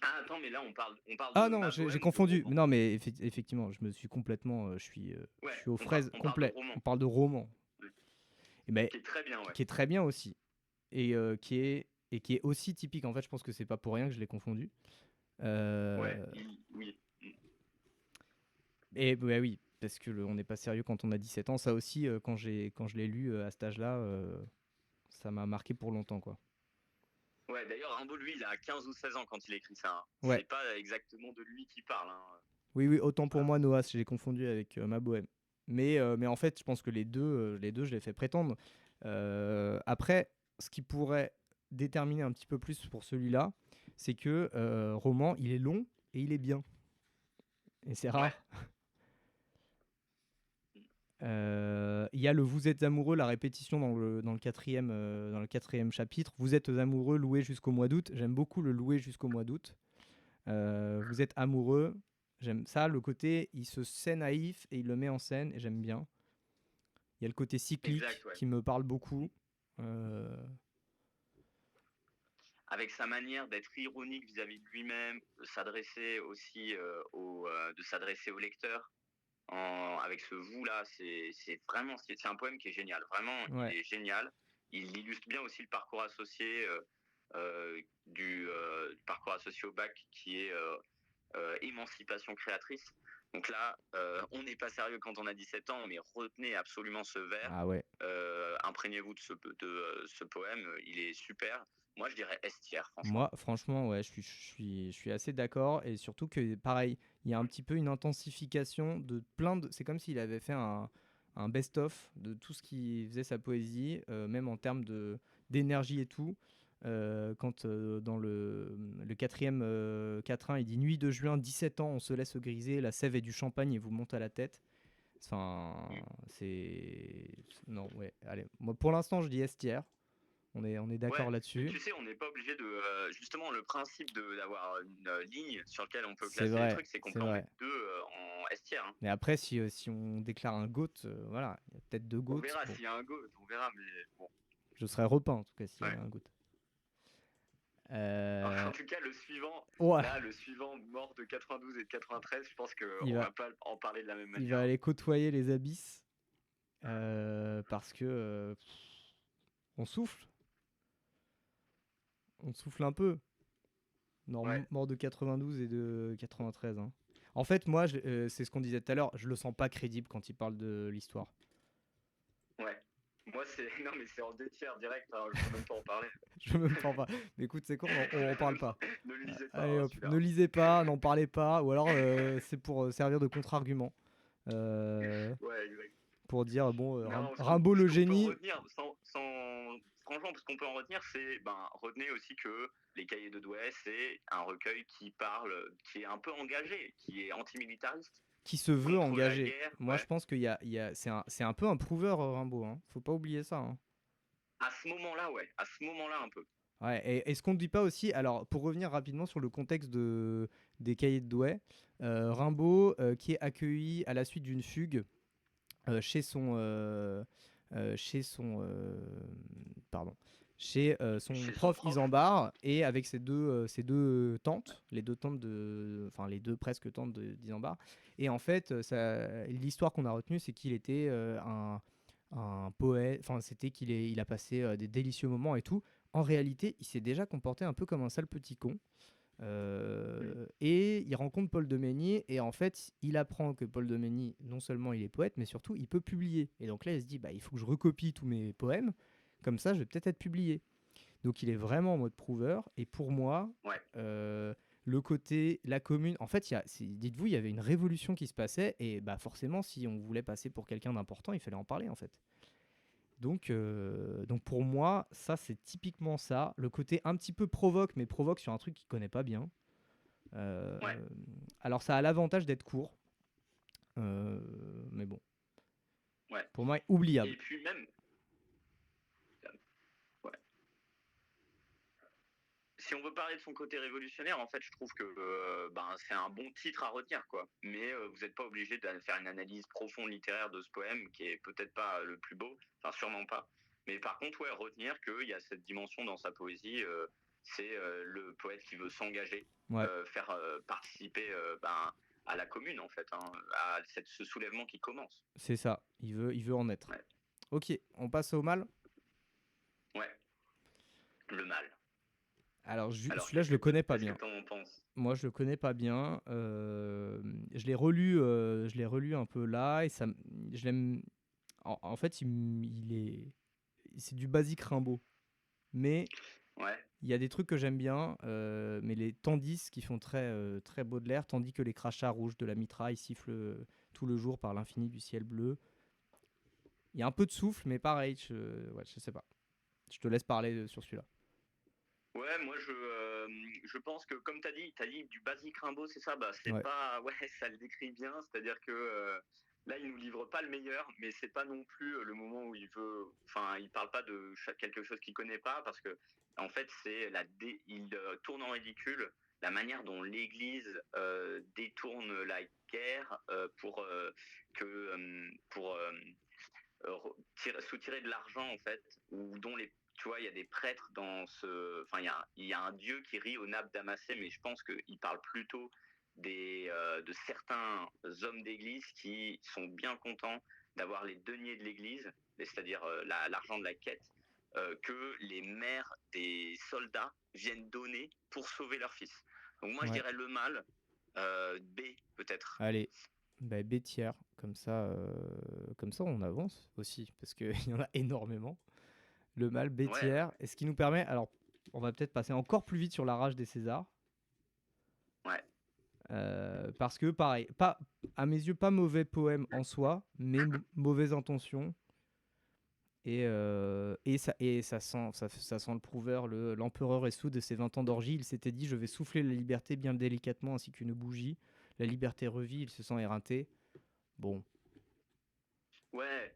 Ah attends, mais là on parle Ah de non, ma j'ai bohème ou de confondu. roman? Non, mais effectivement, je me suis complètement. Je Ouais, suis aux on, par- fraises on parle de complet. roman. On parle de roman. Ouais. Et ben, Qui est très bien, ouais. qui est très bien aussi. Et qui est aussi typique. En fait, je pense que c'est pas pour rien que je l'ai confondu. Ouais, Euh, oui. Et bah oui, parce que on n'est pas sérieux quand on a 17 ans. Ça aussi, quand je l'ai lu à cet âge-là, ça m'a marqué pour longtemps, quoi. Ouais, d'ailleurs, Rimbaud, lui, il a 15 ou 16 ans quand il écrit ça, hein. Ouais. C'est pas exactement de lui qui parle, hein. Oui, oui, autant pour Voilà. moi, Noah, j'ai confondu avec ma bohème. Mais en fait, je pense que les deux, je les fais prétendre. Après, ce qui pourrait déterminer un petit peu plus pour celui-là, c'est que roman, il est long et il est bien. Et c'est Ouais. rare. Il y a le Vous êtes amoureux, la répétition dans le quatrième chapitre. Vous êtes amoureux, loué jusqu'au mois d'août. J'aime beaucoup le loué jusqu'au mois d'août. Vous êtes amoureux. J'aime ça, le côté, il se sait naïf et il le met en scène et j'aime bien. Il y a le côté Exact, cyclique ouais. qui me parle beaucoup. Euh, Avec sa manière d'être ironique vis-à-vis de lui-même, de s'adresser aussi de s'adresser au lecteur. Avec ce vous là, c'est vraiment c'est un poème qui est génial. Vraiment, il ouais, est génial. Il illustre bien aussi le parcours associé du parcours associé au bac qui est émancipation créatrice. Donc là, on n'est pas sérieux quand on a 17 ans, mais retenez absolument ce vers. ah ouais. Imprégnez-vous de ce poème, il est super. Moi, je dirais estière, franchement. Moi, franchement, ouais, je suis assez d'accord. Et surtout que, pareil, il y a un petit peu une intensification de plein de. C'est comme s'il avait fait un best-of de tout ce qui faisait sa poésie, même en termes d'énergie et tout. Quand dans le quatrième quatrain, il dit Nuit de juin, 17 ans, on se laisse griser, la sève et du champagne et vous monte à la tête. Enfin, c'est. Non, ouais, allez. Moi, pour l'instant, je dis estière. On est Ouais, d'accord mais là-dessus. tu sais, on n'est pas obligé de. Justement, le principe d'avoir une ligne sur laquelle on peut C'est classer les vrai, trucs, c'est qu'on c'est peut en vrai. mettre deux en estière, hein. Mais après, si on déclare un GOAT, voilà, il y a peut-être deux On GOAT. verra Bon, s'il y a un go, on verra, mais bon. je serais repeint en tout cas s'il y Ouais. avait un GOAT. En Euh, tout cas, le suivant, ouais, là, le suivant mort de 92 et de 93, je pense il qu'on va, va pas en parler de la même il manière, va hein. aller côtoyer les abysses parce que on souffle, on souffle un peu. Ouais, Mort de 92 et de 93. Hein. En fait, moi, c'est ce qu'on disait tout à l'heure, je le sens pas crédible quand il parle de l'histoire. ouais. Moi, c'est. Non, mais c'est en deux tiers direct, hein, je peux même pas en parler. Je veux même pas en parler. Mais écoute, c'est quoi, on en parle pas. Ne le lisez pas, Allez hein, hop, celui-là. ne lisez pas, n'en parlez pas, ou alors c'est pour servir de contre-argument. Ouais, exact. Pour dire, bon, Non, Rimbaud ce le qu'on peut en génie, retenir, franchement, ce qu'on peut en retenir, c'est, ben, retenez aussi que Les Cahiers de Douai, c'est un recueil qui parle, qui est un peu engagé, qui est antimilitariste, qui se veut contre la engagé. guerre, Moi, je ouais. pense c'est un peu un prouveur, Rimbaud. Hein. Faut pas oublier ça. Hein. À ce moment-là, ouais, à ce moment-là, un peu. Ouais, et ce qu'on ne dit pas aussi, alors pour revenir rapidement sur le contexte des cahiers de Douai, Rimbaud qui est accueilli à la suite d'une fugue chez son pardon chez son Chez son prof prof, Isambard et avec ses deux tantes, les deux tantes enfin les deux presque tantes d'Isambard. Et en fait, l'histoire qu'on a retenue, c'est qu'il était un poète, enfin c'était il a passé des délicieux moments et tout. En réalité, il s'est déjà comporté un peu comme un sale petit con. Et il rencontre Paul Domény et en fait il apprend que Paul Domény non seulement il est poète mais surtout il peut publier et donc là il se dit bah il faut que je recopie tous mes poèmes comme ça je vais peut-être être publié, donc il est vraiment en mode prouveur. Et pour moi ouais, le côté la commune en fait dites-vous il y avait une révolution qui se passait et bah forcément si on voulait passer pour quelqu'un d'important il fallait en parler en fait. Donc pour moi ça c'est typiquement ça, le côté un petit peu provoque mais provoque sur un truc qu'il connaît pas bien. Euh, ouais. alors ça a l'avantage d'être court, mais bon, Ouais. pour moi Et oubliable. puis même, ouais. Si on veut parler de son côté révolutionnaire, en fait, je trouve que ben, c'est un bon titre à retenir, quoi. Mais vous n'êtes pas obligé de faire une analyse profonde littéraire de ce poème, qui est peut-être pas le plus beau, enfin sûrement pas. Mais par contre, ouais, retenir qu'il y a cette dimension dans sa poésie, c'est le poète qui veut s'engager, Ouais, faire participer ben, à la commune, en fait, hein, à ce soulèvement qui commence. c'est ça. Il veut en être. Ouais, Ok, on passe au mal. ouais. Le mal. Alors Alors, celui-là je le connais pas qu'est-ce que bien. t'en penses? Moi je le connais pas bien. Je l'ai relu un peu là et je l'aime. En fait c'est du basique Rimbaud, mais Ouais, il y a des trucs que j'aime bien, mais les tandis qui font très Baudelaire, tandis que les crachats rouges de la mitraille sifflent tout le jour par l'infini du ciel bleu. Il y a un peu de souffle, mais pareil, ouais, je sais pas. Je te laisse parler sur celui-là. Ouais, moi je pense que comme t'as dit du basique Rimbaud, c'est ça, bah c'est Ouais. pas, ouais, ça le décrit bien, c'est-à-dire que là il nous livre pas le meilleur, mais c'est pas non plus le moment où il veut, enfin il parle pas de quelque chose qu'il connaît pas, parce que en fait il tourne en ridicule la manière dont l'Église détourne la guerre pour soutirer de l'argent en fait, ou dont les, tu vois, il y a des prêtres dans ce, enfin il y a un dieu qui rit aux nappes damassées, mais je pense qu'il parle plutôt de certains hommes d'église qui sont bien contents d'avoir les deniers de l'église, c'est-à-dire l'argent de la quête, que les mères des soldats viennent donner pour sauver leur fils. Donc moi je Ouais. dirais le mal, B peut-être. Allez, bah, B tiers, comme ça on avance aussi, parce qu'il y en a énormément. Le mal, B Ouais, tiers, et ce qui nous permet, alors on va peut-être passer encore plus vite sur la rage des Césars, ouais, parce que pareil, pas, à mes yeux, pas mauvais poème en soi, mais mauvaise intention. Ça sent le prouveur, l'empereur est sous de ses 20 ans d'orgie. Il s'était dit: je vais souffler la liberté bien délicatement ainsi qu'une bougie. La liberté revit, il se sent éreinté. Bon, ouais.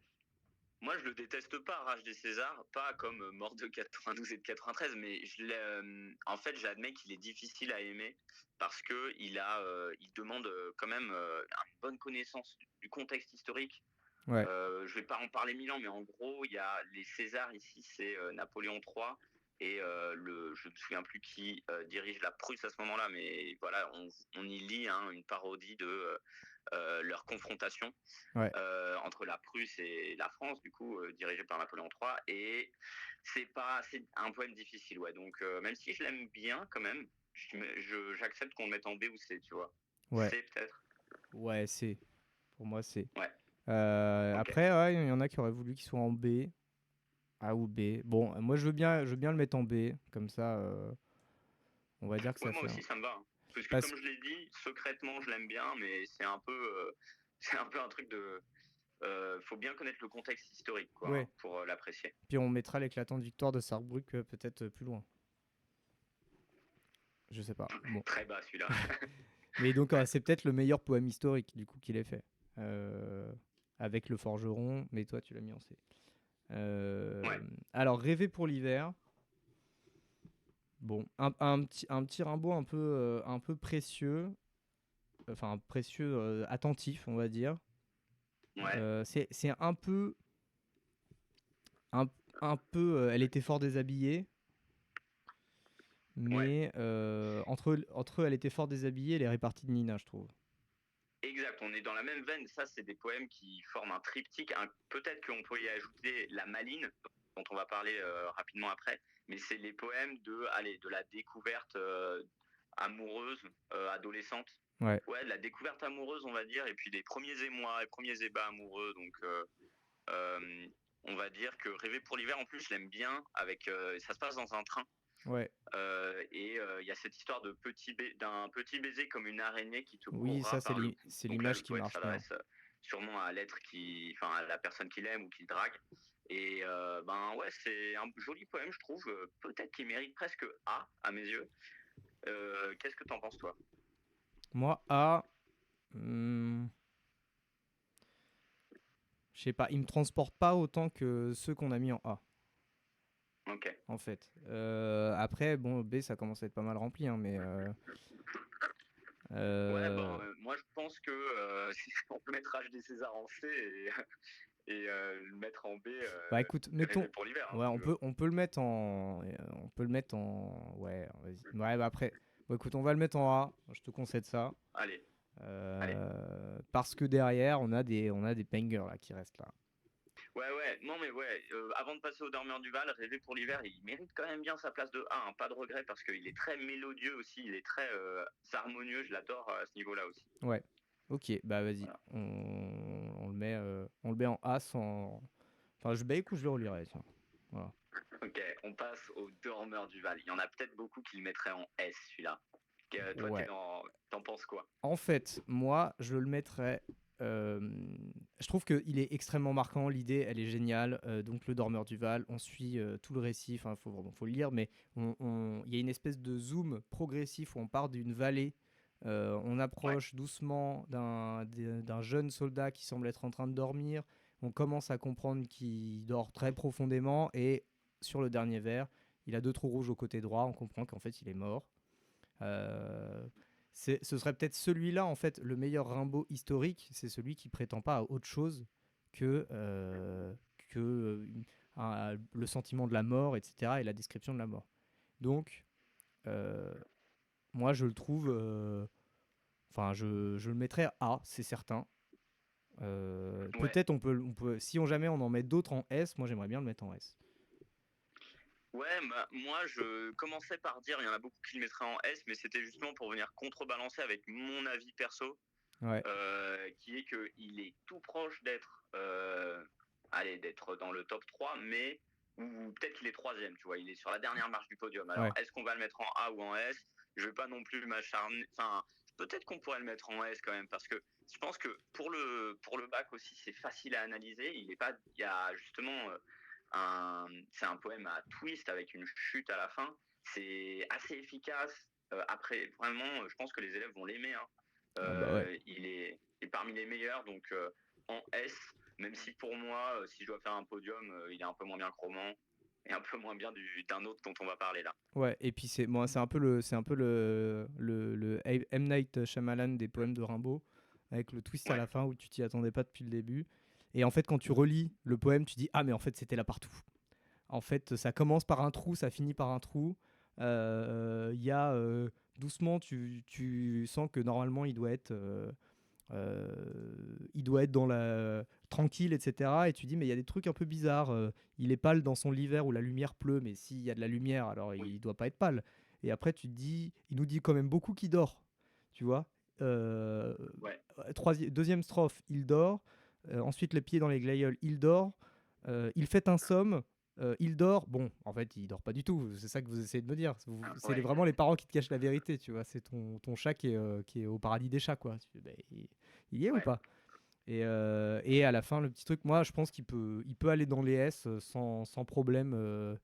Moi, je le déteste pas, Rage des Césars, pas comme Mort de 92 et de 93, mais en fait, j'admets qu'il est difficile à aimer parce que il demande quand même une bonne connaissance du contexte historique. ouais, Je vais pas en parler 1000 ans, mais en gros, il y a les Césars ici, c'est Napoléon III et je ne me souviens plus qui dirige la Prusse à ce moment-là, mais voilà, on y lit hein, une parodie de leur confrontation ouais, entre la Prusse et la France, du coup, dirigée par Napoléon III. Et c'est un poème difficile, ouais. Donc, même si je l'aime bien quand même, j'accepte qu'on le mette en B ou C, tu vois. ouais, C peut-être. ouais, c'est. Pour moi, c'est. Ouais, ok. Après, ouais, il y en a qui auraient voulu qu'il soit en B, A ou B. Bon, moi, je veux bien le mettre en B, comme ça, on va dire que Ouais, ça moi fait un. aussi, ça me va, hein. Parce que Parce comme je l'ai dit, secrètement, je l'aime bien, mais c'est un peu, c'est un peu un truc de. Faut bien connaître le contexte historique, quoi, ouais. hein, pour l'apprécier. Puis on mettra l'éclatante victoire de Sarrebruck peut-être plus loin. Je sais pas. Bon. Très bas celui-là. Mais donc, c'est peut-être le meilleur poème historique, du coup, qu'il ait fait. Euh, Avec le forgeron, mais toi, tu l'as mis en C. Euh, Ouais, alors, Rêver pour l'hiver. Bon, un petit Rimbaud un peu précieux, enfin précieux, attentif, on va dire. ouais, C'est un, un peu, elle était fort déshabillée, ouais. mais entre elle était fort déshabillée et les réparties de Nina, je trouve. Exact, on est dans la même veine. Ça, c'est des poèmes qui forment un triptyque. Peut-être qu'on peut y ajouter La Maline, dont on va parler rapidement après. Mais c'est les poèmes de la découverte amoureuse, adolescente. Ouais, Ouais, de la découverte amoureuse, on va dire, et puis des premiers émois, les premiers ébats amoureux. Donc, euh, on va dire que Rêver pour l'hiver, en plus, je l'aime bien. Ça se passe dans un train. ouais. Et il y a cette histoire d'un petit baiser comme une araignée qui te Oui, ça, courra par le cou. c'est Donc là, l'image le qui poète marche bien. s'adresse sûrement à enfin à la personne qu'il aime ou qu'il drague. Et ben ouais, c'est un joli poème, je trouve. Peut-être qu'il mérite presque A à mes yeux. Qu'est-ce que t'en penses toi? Moi, A, hmm, je sais pas, il me transporte pas autant que ceux qu'on a mis en A, Ok. en fait. Après, bon, B, ça commence à être pas mal rempli, hein, mais Ouais, ben euh, moi je pense que on peut mettre H des Césars en C et le mettre en B, bah écoute, Rêver mettons, pour l'hiver, hein, ouais, si tu veux. on peut le mettre ouais, vas-y. Ouais, bah après, bon, écoute, on va le mettre en A. Je te concède ça. Allez, allez. Parce que derrière, on a des bangers là qui restent là. Ouais, ouais, non mais ouais, avant de passer au Dormeur du Val, Rêver pour l'hiver, il mérite quand même bien sa place de A, hein, pas de regret, parce qu'il est très mélodieux aussi, il est très harmonieux, je l'adore à ce niveau-là aussi. Ouais. Ok, bah vas-y. Voilà. On le met en A sans. Enfin, bah écoute, je le relirai, tiens. Voilà. Ok, on passe au Dormeur du Val. Il y en a peut-être beaucoup qui le mettraient en S, celui-là. Toi, Ouais. t'en penses quoi? En fait, moi, je le mettrais. je trouve qu'il est extrêmement marquant. L'idée, elle est géniale. Donc, le dormeur du Val, on suit tout le récit. Enfin, faut le lire, mais il y a une espèce de zoom progressif où on part d'une vallée. On Ouais, approche doucement d'un jeune soldat qui semble être en train de dormir. On commence à comprendre qu'il dort très profondément. Et sur le dernier vers, il a deux trous rouges au côté droit. On comprend qu'en fait, il est mort. Euh, Ce serait peut-être celui-là, en fait, le meilleur Rimbaud historique. C'est celui qui prétend pas à autre chose que, que le sentiment de la mort, etc., et la description de la mort. Donc, euh, moi, je le trouve. Enfin, je le mettrais A, c'est certain. ouais. Peut-être si jamais on en met d'autres en S, moi j'aimerais bien le mettre en S. Ouais, bah, moi je commençais par dire, il y en a beaucoup qui le mettraient en S, mais c'était justement pour venir contrebalancer avec mon avis perso, Ouais, qui est qu'il est tout proche d'être allez, d'être dans le top 3, mais ou peut-être qu'il est troisième, tu vois, il est sur la dernière marche du podium. Alors, ouais, est-ce qu'on va le mettre en A ou en S? Je vais pas non plus m'acharner. Enfin, peut-être qu'on pourrait le mettre en S quand même, parce que je pense que pour le bac aussi, c'est facile à analyser. Il est pas, il y a justement c'est un poème à twist avec une chute à la fin. C'est assez efficace. Après, vraiment, je pense que les élèves vont l'aimer, hein. ah bah ouais. Il est parmi les meilleurs, donc en S, même si pour moi, si je dois faire un podium, il est un peu moins bien que Roman et un peu moins bien d'un autre dont on va parler là. Ouais, et puis c'est un peu le M. Night Shyamalan des poèmes de Rimbaud, avec le twist à Ouais, la fin où tu t'y attendais pas depuis le début. Et en fait, quand tu relis le poème, tu dis ah mais en fait c'était là partout. En fait, ça commence par un trou, ça finit par un trou. Il y a doucement, tu sens que normalement il doit être dans la tranquille, etc. Et tu dis, mais il y a des trucs un peu bizarres. Il est pâle dans son lit vert où la lumière pleut, mais s'il y a de la lumière, alors oui, il doit pas être pâle. Et après, tu te dis, il nous dit quand même beaucoup qu'il dort, tu vois. Euh, ouais, Deuxième strophe, il dort. Ensuite, les pieds dans les glaïeuls, il dort. Il fait un somme. Il dort. Bon, en fait, il dort pas du tout. C'est ça que vous essayez de me dire. C'est ouais, vraiment les parents qui te cachent la vérité, tu vois. C'est ton chat qui est au paradis des chats, quoi. Ben, il y est ou ouais. pas? Et à la fin, le petit truc, moi, je pense qu'il peut aller dans les S sans problème.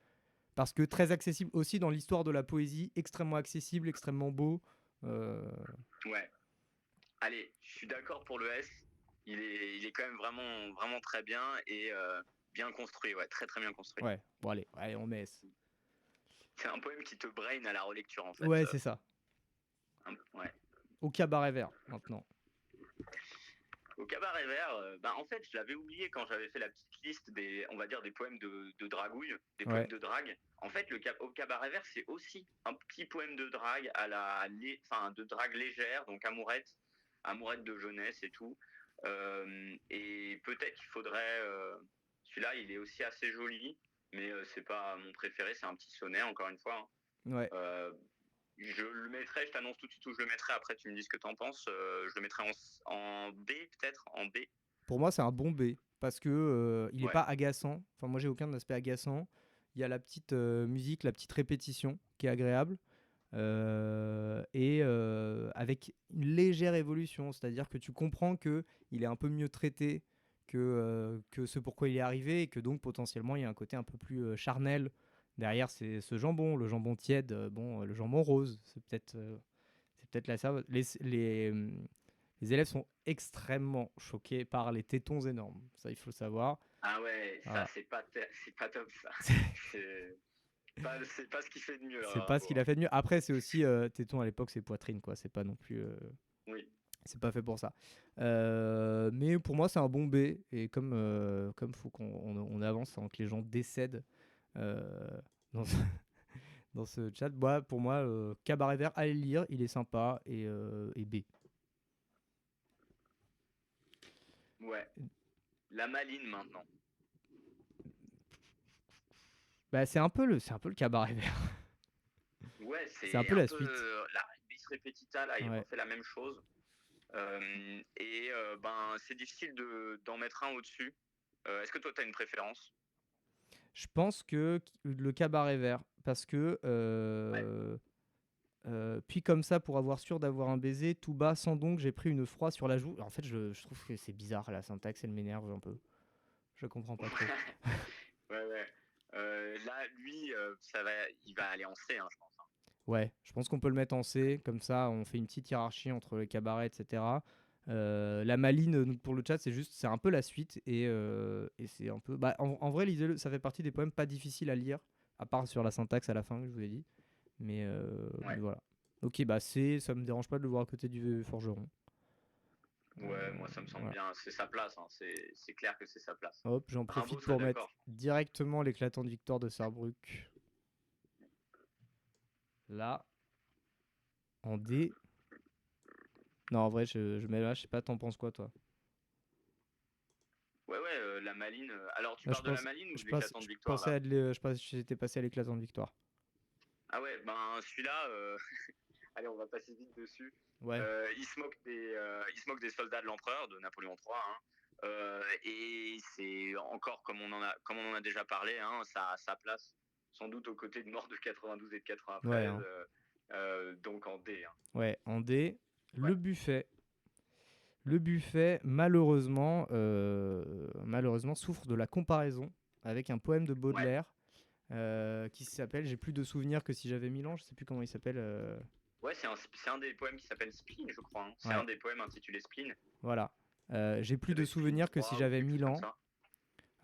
Parce que très accessible aussi dans l'histoire de la poésie, extrêmement accessible, extrêmement beau. Euh, Ouais. Allez, je suis d'accord pour le S. Il est quand même vraiment, vraiment très bien et bien construit, ouais, très très bien construit. ouais, bon, allez, on met S. C'est un poème qui te brain à la relecture en fait. Ouais, c'est ça. Ouais. Au cabaret vert, maintenant. Au cabaret vert, bah, en fait, je l'avais oublié quand j'avais fait la petite liste des, on va dire, des poèmes de dragouille, des poèmes Ouais, de drague. En fait, au cabaret vert, c'est aussi un petit poème de drague enfin, de drague légère, donc amourette, amourette de jeunesse et tout. Et peut-être qu'il faudrait, celui-là, il est aussi assez joli, mais c'est pas mon préféré, c'est un petit sonnet, encore une fois, hein. ouais. Euh, je le mettrai, je t'annonce tout de suite où je le mettrai, après tu me dis ce que t'en penses. Je le mettrai en B, peut-être, en B. Pour moi, c'est un bon B. Parce que il est Ouais, pas agaçant. Enfin, moi, j'ai aucun aspect agaçant. Il y a la petite musique, la petite répétition qui est agréable. Et avec une légère évolution, c'est-à-dire que tu comprends que il est un peu mieux traité que ce pourquoi il est arrivé et que donc potentiellement il y a un côté un peu plus charnel derrière ce jambon, le jambon tiède, bon, le jambon rose, c'est peut-être la ça. Les élèves sont extrêmement choqués par les tétons énormes, ça il faut le savoir. ah ouais, ça Voilà. c'est pas top ça. C'est pas ce qu'il fait de mieux, C'est pas ce Rimbaud, qu'il hein. a fait de mieux. Après, c'est aussi tétons à l'époque, c'est poitrine, quoi. C'est pas non plus. Oui, C'est pas fait pour ça. Mais pour moi, c'est un bon B. Et comme faut qu'on avance sans que les gens décèdent euh, dans, ce, dans ce chat, bah, pour moi, Cabaret Vert, allez le lire, il est sympa et B. ouais. La maline maintenant. Bah, c'est un peu le Cabaret Vert. Ouais, C'est un c'est peu un la peu suite. la bis repetita, là, il Ouais. refait la même chose. Ben, c'est difficile d'en mettre un au-dessus. Est-ce que toi, tu as une préférence? Je pense que le Cabaret Vert, parce que Ouais, Puis comme ça, pour avoir sûr d'avoir un baiser, tout bas, sans donc, j'ai pris une froid sur la joue. En fait, je trouve que c'est bizarre, la syntaxe, elle m'énerve un peu. Je comprends pas trop. Ouais, ouais. Là, lui, il va aller en C, hein, je pense. Hein. Ouais, je pense qu'on peut le mettre en C, comme ça on fait une petite hiérarchie entre les cabarets, etc. La Maline, donc pour le chat, c'est un peu la suite, et c'est un peu... Bah, en vrai, lisez-le, ça fait partie des poèmes pas difficiles à lire, à part sur la syntaxe à la fin, que je vous ai dit. Mais Ouais. voilà. Ok, bah C, ça me dérange pas de le voir à côté du forgeron. Ouais, moi ça me semble Voilà. bien, c'est sa place, hein. C'est clair que c'est sa place. Hop, j'en Rimbaud profite serait pour mettre d'accord. directement l'éclatante victoire de Sarrebruck. Là, en D. Non, en vrai, je mets là, je sais pas, t'en penses quoi, toi? Ouais, ouais, la Maline. Alors, tu Là, je parles de la pense, Maline ou je de pense, l'éclatante je victoire pensais là? à je pense que j'étais passé à l'éclatante victoire. Ah ouais, ben celui-là, allez, on va passer vite dessus. Ouais. Il se moque des soldats de l'empereur, de Napoléon III, hein. Et c'est encore, comme on en a déjà parlé, hein, sa place, sans doute aux côtés de mort de 92 et de Ouais, 93, hein. donc en D. Hein. Ouais, en D, Ouais, le buffet. Le buffet, malheureusement, malheureusement, souffre de la comparaison avec un poème de ouais, Baudelaire qui s'appelle J'ai plus de souvenirs que si j'avais 1000 ans. Je sais plus comment il s'appelle. ouais, c'est un des poèmes qui s'appelle Spleen, je crois. Hein. C'est un Ouais, des poèmes intitulé Spleen. voilà. J'ai plus Ça doit de être Spleen souvenirs que si 3 ou j'avais quelque chose 1000 comme ans. ça.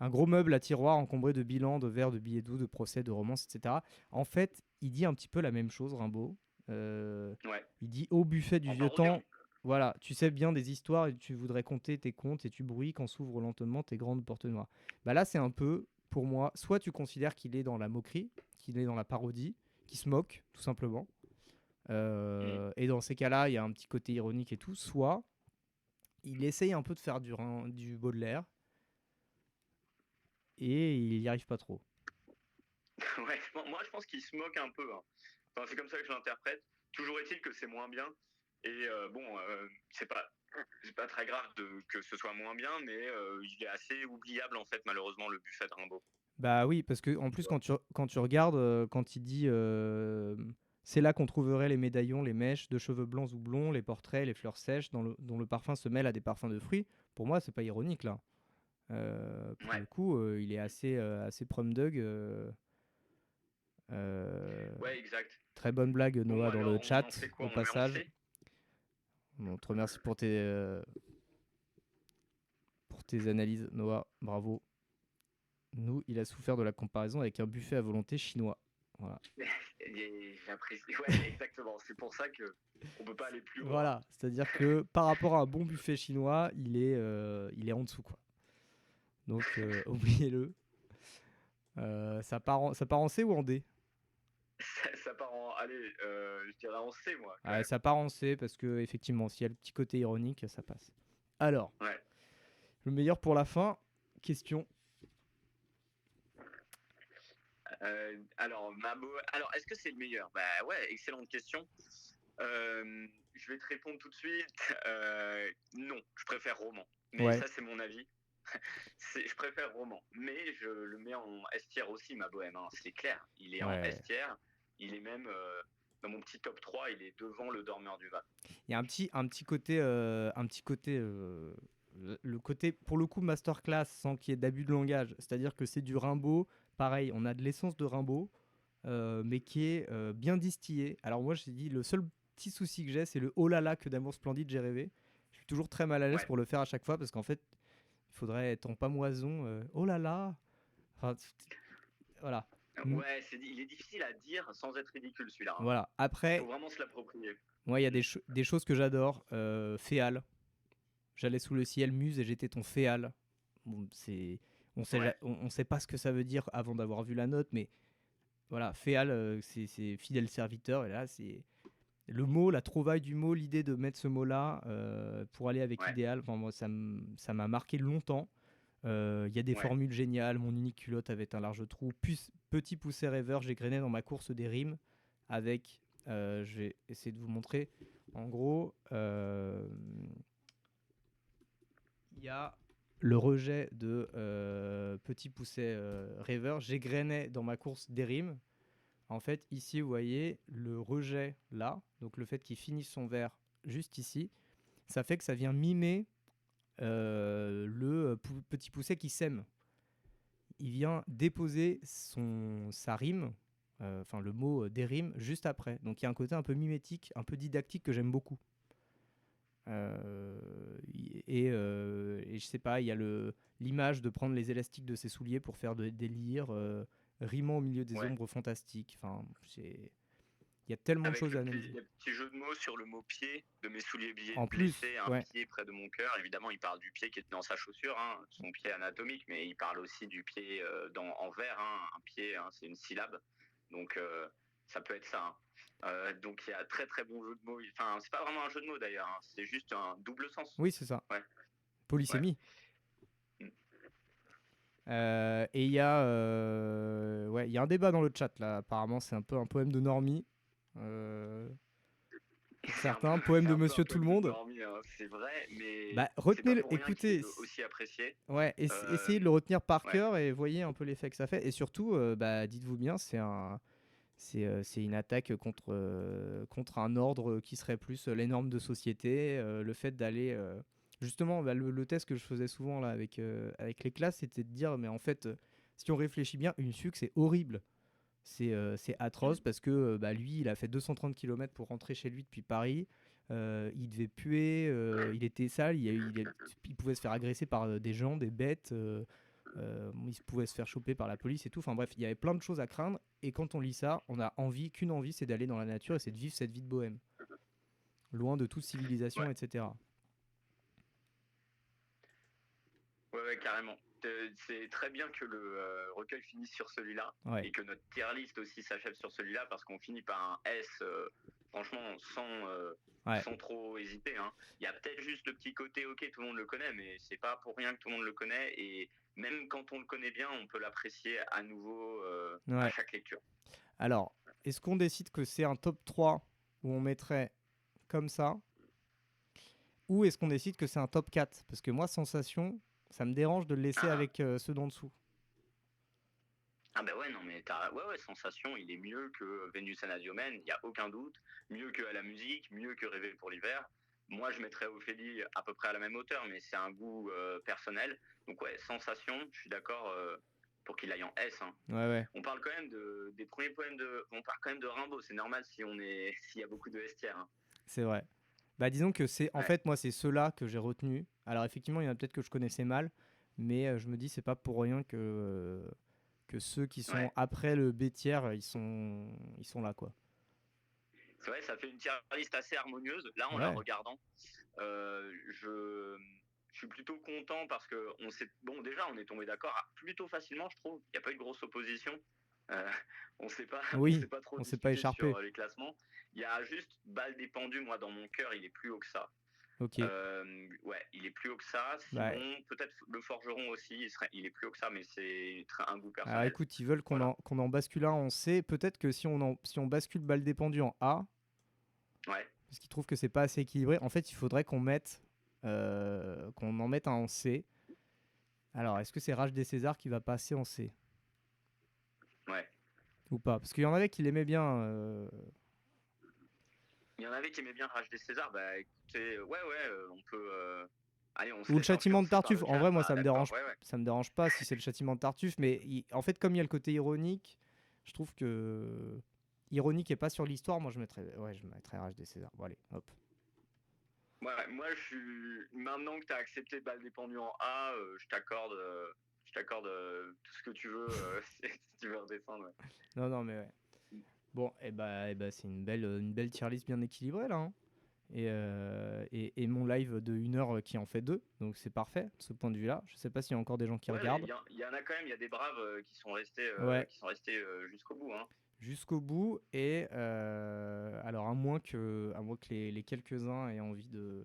Un gros meuble à tiroir encombré de bilans, de vers, de billets doux, de procès, de romances, etc. En fait, il dit un petit peu la même chose, Rimbaud. Euh, Ouais, il dit au buffet du en vieux parodiant. temps, voilà, tu sais bien des histoires et tu voudrais conter tes contes et tu bruis quand s'ouvrent lentement tes grandes portes noires. Bah là, c'est un peu, pour moi, soit tu considères qu'il est dans la moquerie, qu'il est dans la parodie, qu'il se moque, tout simplement. Mm. Et dans ces cas-là, il y a un petit côté ironique et tout. Soit il essaye un peu de faire du Baudelaire et il n'y arrive pas trop. Ouais, moi je pense qu'il se moque un peu. Hein. Enfin, c'est comme ça que je l'interprète. Toujours est-il que c'est moins bien. Et c'est pas très grave que ce soit moins bien, mais il est assez oubliable en fait, malheureusement, le buffet de Rimbaud. Bah oui, parce que en plus quand tu regardes, quand il dit c'est là qu'on trouverait les médaillons, les mèches de cheveux blancs ou blonds, les portraits, les fleurs sèches dont le parfum se mêle à des parfums de fruits. Pour moi, c'est pas ironique là. Pour Ouais, le coup, il est assez prom dug. ouais, exact. Très bonne blague Bon, Noah dans le alors on en chat fait quoi? au On le met en passage. C? On te remercie pour tes analyses Noah, bravo. Nous, il a souffert de la comparaison avec un buffet à volonté chinois. Voilà. J'apprécie. Ouais, exactement. C'est pour ça que on peut pas aller plus haut. Hein. Voilà, c'est-à-dire que par rapport à un bon buffet chinois, il est en dessous, quoi. Donc, oubliez-le. Ça part en C ou en D? Ça part en. Allez, je dirais en C, moi, quand Ouais, même. ça part en C parce que, effectivement, s'il y a le petit côté ironique, ça passe. Alors, Ouais. le meilleur pour la fin, question. Alors, est-ce que c'est le meilleur? Bah ouais, excellente question. Je vais te répondre tout de suite. Non, je préfère roman. Mais Ouais, ça, c'est mon avis. Je préfère roman. Mais je le mets en S tier aussi, ma bohème. Hein. C'est clair. Il est en S ouais. tier. Il est même dans mon petit top 3. Il est devant le dormeur du Var. Il y a un petit côté, le côté, pour le coup, masterclass sans qu'il y ait d'abus de langage. C'est-à-dire que c'est du Rimbaud. Pareil, on a de l'essence de Rimbaud, mais qui est bien distillé. Alors moi, j'ai dit, le seul petit souci que j'ai, c'est le oh là là que d'amour splendide j'ai rêvé. Je suis toujours très mal à l'aise Ouais. pour le faire à chaque fois parce qu'en fait, il faudrait être en pamoison. Oh là là. Enfin, voilà. Mm, Ouais, il est difficile à dire sans être ridicule, celui-là. Hein. voilà. Il faut Après, vraiment se l'approprier. moi, il y a des choses que j'adore. Féal. J'allais sous le ciel, muse, et j'étais ton féal. Bon, Ouais, on sait pas ce que ça veut dire avant d'avoir vu la note, mais voilà, féal, c'est fidèle serviteur. Et là, c'est le mot, la trouvaille du mot, l'idée de mettre ce mot-là pour aller avec ouais, idéal. Enfin, moi, ça m'a marqué longtemps. Il y a des ouais. formules géniales. Mon unique culotte avait un large trou. Petit poussé rêveur, j'ai grainé dans ma course des rimes avec. Je vais essayer de vous montrer. En gros, il y a le rejet de Petit Pousset rêveur. J'égrenais dans ma course des rimes. En fait, ici, vous voyez le rejet là, donc le fait qu'il finisse son verre juste ici, ça fait que ça vient mimer petit pousset qui sème. Il vient déposer sa rime, enfin le mot des rimes, juste après. Donc il y a un côté un peu mimétique, un peu didactique que j'aime beaucoup. Et je sais pas, il y a l'image de prendre les élastiques de ses souliers pour faire des lyres rimant au milieu des Ouais. ombres fantastiques. Enfin, il y a tellement de Avec choses à analyser. le petit jeu de mots sur le mot pied, de mes souliers En plus, blessés, un ouais, pied près de mon cœur. Évidemment, il parle du pied qui est dans sa chaussure, hein, son pied anatomique, mais il parle aussi du pied en vers, hein, un pied, hein, c'est une syllabe. Donc, ça peut être ça. Hein. Donc, il y a très très bon jeu de mots. Enfin, c'est pas vraiment un jeu de mots d'ailleurs, hein, c'est juste un double sens. oui, c'est ça. Ouais, ouais. Polysémie. Mm. Et ouais, il y a un débat dans le chat là. Apparemment, c'est un peu un poème de Normie. Euh, pour certains, poème C'est de un peu un Monsieur Tout le poème de Monde. Normie, hein, c'est vrai, mais Bah, c'est pas retenez-le, pour rien qu'il écoutez, est aussi apprécié. ouais, Euh, essayez de le retenir par ouais. cœur et voyez un peu l'effet que ça fait. Et surtout, bah, dites-vous bien, c'est une attaque contre un ordre qui serait plus les normes de société, le fait d'aller. Justement, bah, le test que je faisais souvent là, avec les classes, c'était de dire, mais en fait, si on réfléchit bien, une fugue, c'est horrible. C'est atroce Mm. parce que bah, lui, il a fait 230 km pour rentrer chez lui depuis Paris. Il devait puer, il était sale, il pouvait se faire agresser par des gens, des bêtes. Il pouvait se faire choper par la police et tout. Enfin bref, il y avait plein de choses à craindre. Et quand on lit ça, on a qu'une envie, c'est d'aller dans la nature et c'est de vivre cette vie de bohème, loin de toute civilisation, Ouais. etc. Ouais, ouais, carrément. C'est très bien que le recueil finisse sur celui-là Ouais, et que notre tier list aussi s'achève sur celui-là parce qu'on finit par un S, franchement, ouais. sans trop hésiter. Hein. Il y a peut-être juste le petit côté, ok, tout le monde le connaît, mais c'est pas pour rien que tout le monde le connaît et même quand on le connaît bien, on peut l'apprécier à nouveau à Ouais. chaque lecture. Alors, est-ce qu'on décide que c'est un top 3 où on mettrait comme ça? Ou est-ce qu'on décide que c'est un top 4? Parce que moi, Sensation, ça me dérange de le laisser Ah, avec ceux d'en dessous. ah ben ouais, non, mais ouais, ouais, Sensation, il est mieux que Vénus Anadyomène, il n'y a aucun doute. Mieux que à la musique, mieux que Rêver pour l'hiver. Moi, je mettrais Ophélie à peu près à la même hauteur, mais c'est un goût personnel. Donc ouais, Sensation, je suis d'accord pour qu'il aille en S. Hein. Ouais, ouais, On parle quand même des premiers poèmes on parle quand même de Rimbaud. C'est normal si s'il y a beaucoup de vestiaires. Hein. c'est vrai. Bah disons que en Ouais, fait, moi, c'est ceux-là que j'ai retenus. Alors effectivement, il y en a peut-être que je connaissais mal, mais je me dis, c'est pas pour rien que ceux qui sont ouais. après le B tiers, ils sont là, quoi. C'est vrai, ça fait une tier list assez harmonieuse. Là, en la Ouais, regardant, euh, je, je suis plutôt content parce que déjà, on est tombé d'accord plutôt facilement, je trouve. Il n'y a pas eu de grosse opposition. Euh, on oui, s'est pas trop on s'est pas disputé sur écharpé. les classements. Il y a juste balle dépendu, moi, dans mon cœur, il est plus haut que ça. Ok. Ouais, il est plus haut que ça. Bah, Simon, peut-être le forgeron aussi, il est plus haut que ça, mais c'est un goût alors personnel. écoute, ils veulent Voilà. qu'on en bascule un en C. Peut-être que si on bascule balle dépendu en A, Ouais. parce qu'ils trouvent que c'est pas assez équilibré, en fait, il faudrait qu'on en mette un en C. Alors, est-ce que c'est Rage des Césars qui va passer en C Ouais. ou pas? Parce qu'il y en avait qui l'aimaient bien. Il y en avait qui aimaient bien Rage des Césars. Bah écoutez, ouais, ouais, on peut. Allez, on se Ou le laisse châtiment de influencer par Tartuffe. le En chat. vrai, moi, Ah, d'accord, ouais, ouais. ça me dérange pas si c'est le châtiment de Tartuffe, mais en fait, comme il y a le côté ironique, je trouve que ironique et pas sur l'histoire, moi, je mettrais Rage des Césars. Bon, allez, hop. Ouais, moi, maintenant que tu as accepté Balle dépendu en A, je t'accorde tout ce que tu veux si tu veux redescendre. Ouais. Non, non, mais ouais. Bon, et bah c'est une belle tier list bien équilibrée là, hein. Et mon live de 1 heure qui en fait 2, donc c'est parfait de ce point de vue-là. Je sais pas s'il y a encore des gens qui Ouais, mais regardent. il y en a quand même, il y a des braves Ouais, qui sont restés jusqu'au bout. Hein. jusqu'au bout. Et alors, à moins que les quelques-uns aient envie de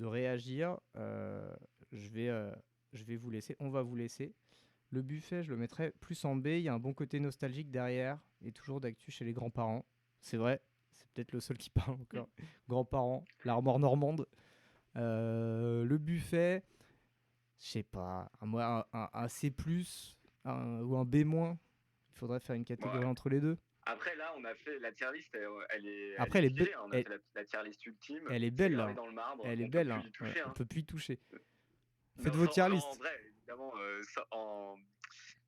réagir, je vais vous laisser. On va vous laisser. Le buffet, je le mettrais plus en B. Il y a un bon côté nostalgique derrière et toujours d'actu chez les grands-parents. C'est vrai, c'est peut-être le seul qui parle encore. Grands-parents, l'armoire normande. Le buffet, je sais pas, un C+, ou un B-. Il faudrait faire une catégorie Ouais. entre les deux. Après là, on a fait la tier list, elle Après, est figée, hein. On a fait la tier list ultime, elle est c'est belle là, gravé hein. dans le marbre, Elle est on peut belle, plus hein. y Ouais, toucher, on hein. peut plus y toucher. Faites Non, vos tier non, en list. vrai, évidemment, ça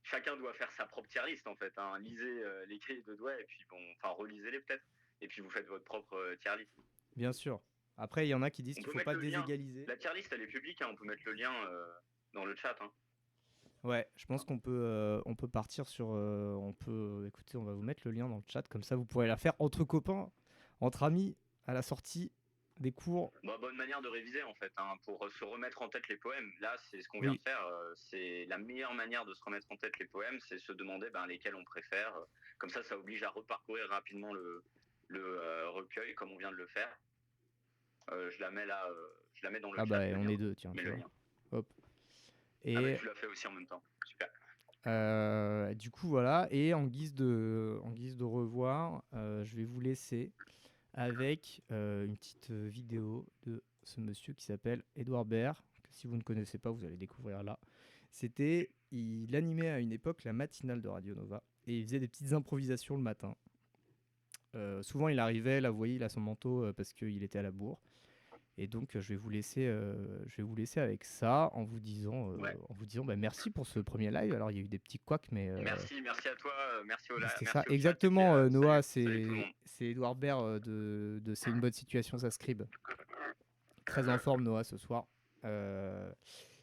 chacun doit faire sa propre tier list, en fait, hein. Lisez, les grilles de doigts et puis bon, enfin relisez-les peut-être et puis vous faites votre propre, tier list. Bien sûr. Après, il y en a qui disent On qu'il peut faut mettre pas le lien. déségaliser. La tier list, elle est publique, hein, on peut mettre le lien, dans le chat, hein. Ouais, je pense on peut partir sur. Écoutez, on va vous mettre le lien dans le chat, comme ça vous pourrez la faire entre copains, entre amis, à la sortie des cours. Bah, bonne manière de réviser en fait, hein, pour se remettre en tête les poèmes. Là, c'est ce qu'on vient Oui, de faire. C'est la meilleure manière de se remettre en tête les poèmes, c'est se demander lesquels on préfère. Comme ça oblige à reparcourir rapidement le recueil, comme on vient de le faire. Je la mets là, je la mets dans le ah chat, bah le on lien. est deux, tiens, Mets tu le vois. lien. Hop. Ah bah Et tu l'as fait aussi en même temps. Super. du coup, voilà. Et en guise de revoir, je vais vous laisser avec une petite vidéo de ce monsieur qui s'appelle Edouard Baird, que si vous ne connaissez pas, vous allez découvrir là. Il animait à une époque la matinale de Radio Nova et il faisait des petites improvisations le matin. Souvent, il arrivait, là, vous voyez, il a son manteau parce qu'il était à la bourre. Et donc, je vais vous laisser avec ça Ouais. en vous disant bah, merci pour ce premier live. Alors, il y a eu des petits couacs, mais Merci à toi, c'était ça. merci au chat et puis Exactement, Noah, salut tout le monde. c'est Edouard Baird de C'est une bonne situation, ça scribe. Très en forme, Noah, ce soir.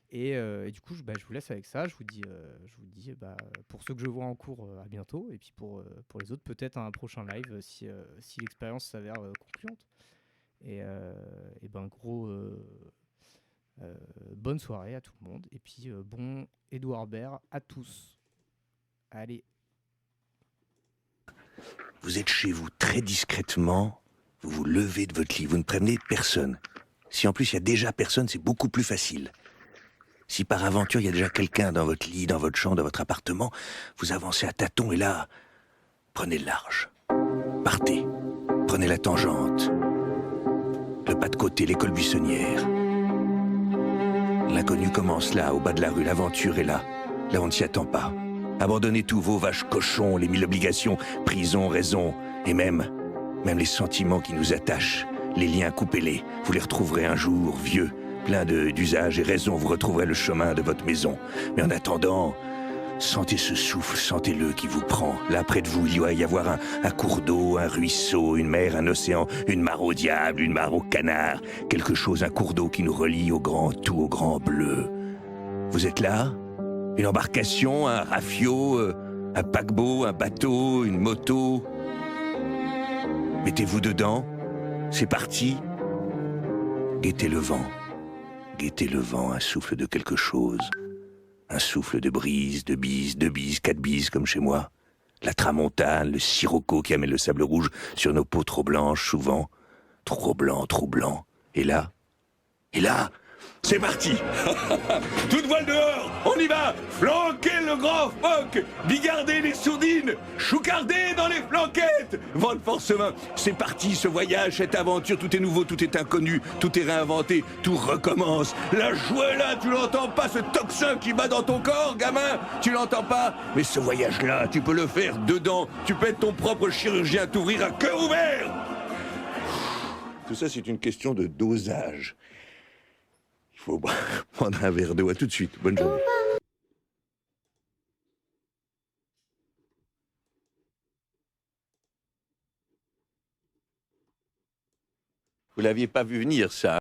Et du coup, je vous laisse avec ça. Je vous dis pour ceux que je vois en cours, à bientôt. Et puis pour les autres, peut-être un prochain live si l'expérience s'avère concluante. Et ben, bonne soirée à tout le monde. Et puis, bon Edouard Baird à tous. Allez. Vous êtes chez vous très discrètement, vous vous levez de votre lit, vous ne prévenez personne. Si en plus il y a déjà personne, c'est beaucoup plus facile. Si par aventure il y a déjà quelqu'un dans votre lit, dans votre chambre, dans votre appartement, vous avancez à tâtons et là, prenez le large. Partez, prenez la tangente, le pas de côté, l'école buissonnière. L'inconnu commence là, au bas de la rue, l'aventure est là on ne s'y attend pas. Abandonnez tous vos vaches cochons, les 1000 obligations, prison, raison, et même les sentiments qui nous attachent, les liens, coupez-les, vous les retrouverez un jour, vieux, plein d'usages et raisons, vous retrouverez le chemin de votre maison. Mais en attendant, sentez ce souffle, sentez-le qui vous prend. Là, près de vous, il doit y avoir un cours d'eau, un ruisseau, une mer, un océan, une mare au diable, une mare au canard, quelque chose, un cours d'eau qui nous relie au grand tout, au grand bleu. Vous êtes là ? Une embarcation, un rafio, un paquebot, un bateau, une moto. Mettez-vous dedans, c'est parti. Guettez le vent, un souffle de quelque chose. Un souffle de brise, de bise, 2 bises, 4 bises comme chez moi. La tramontane, le sirocco qui amène le sable rouge sur nos peaux trop blanches souvent. Trop blanc, trop blanc. Et là, c'est parti. Toute voile dehors, on y va. Flanquez le grand phoque, bigardez les sourdines, choucardez dans les flanquettes. Vent de force main, c'est parti ce voyage, cette aventure, tout est nouveau, tout est inconnu, tout est réinventé, tout recommence. La joie là, tu l'entends pas, ce tocsin qui bat dans ton corps, gamin, tu l'entends pas. Mais ce voyage-là, tu peux le faire dedans, tu peux être ton propre chirurgien, t'ouvrir à cœur ouvert. Tout ça, c'est une question de dosage. Il faut prendre un verre d'eau. À tout de suite. Bonne journée. Vous l'aviez pas vu venir, ça.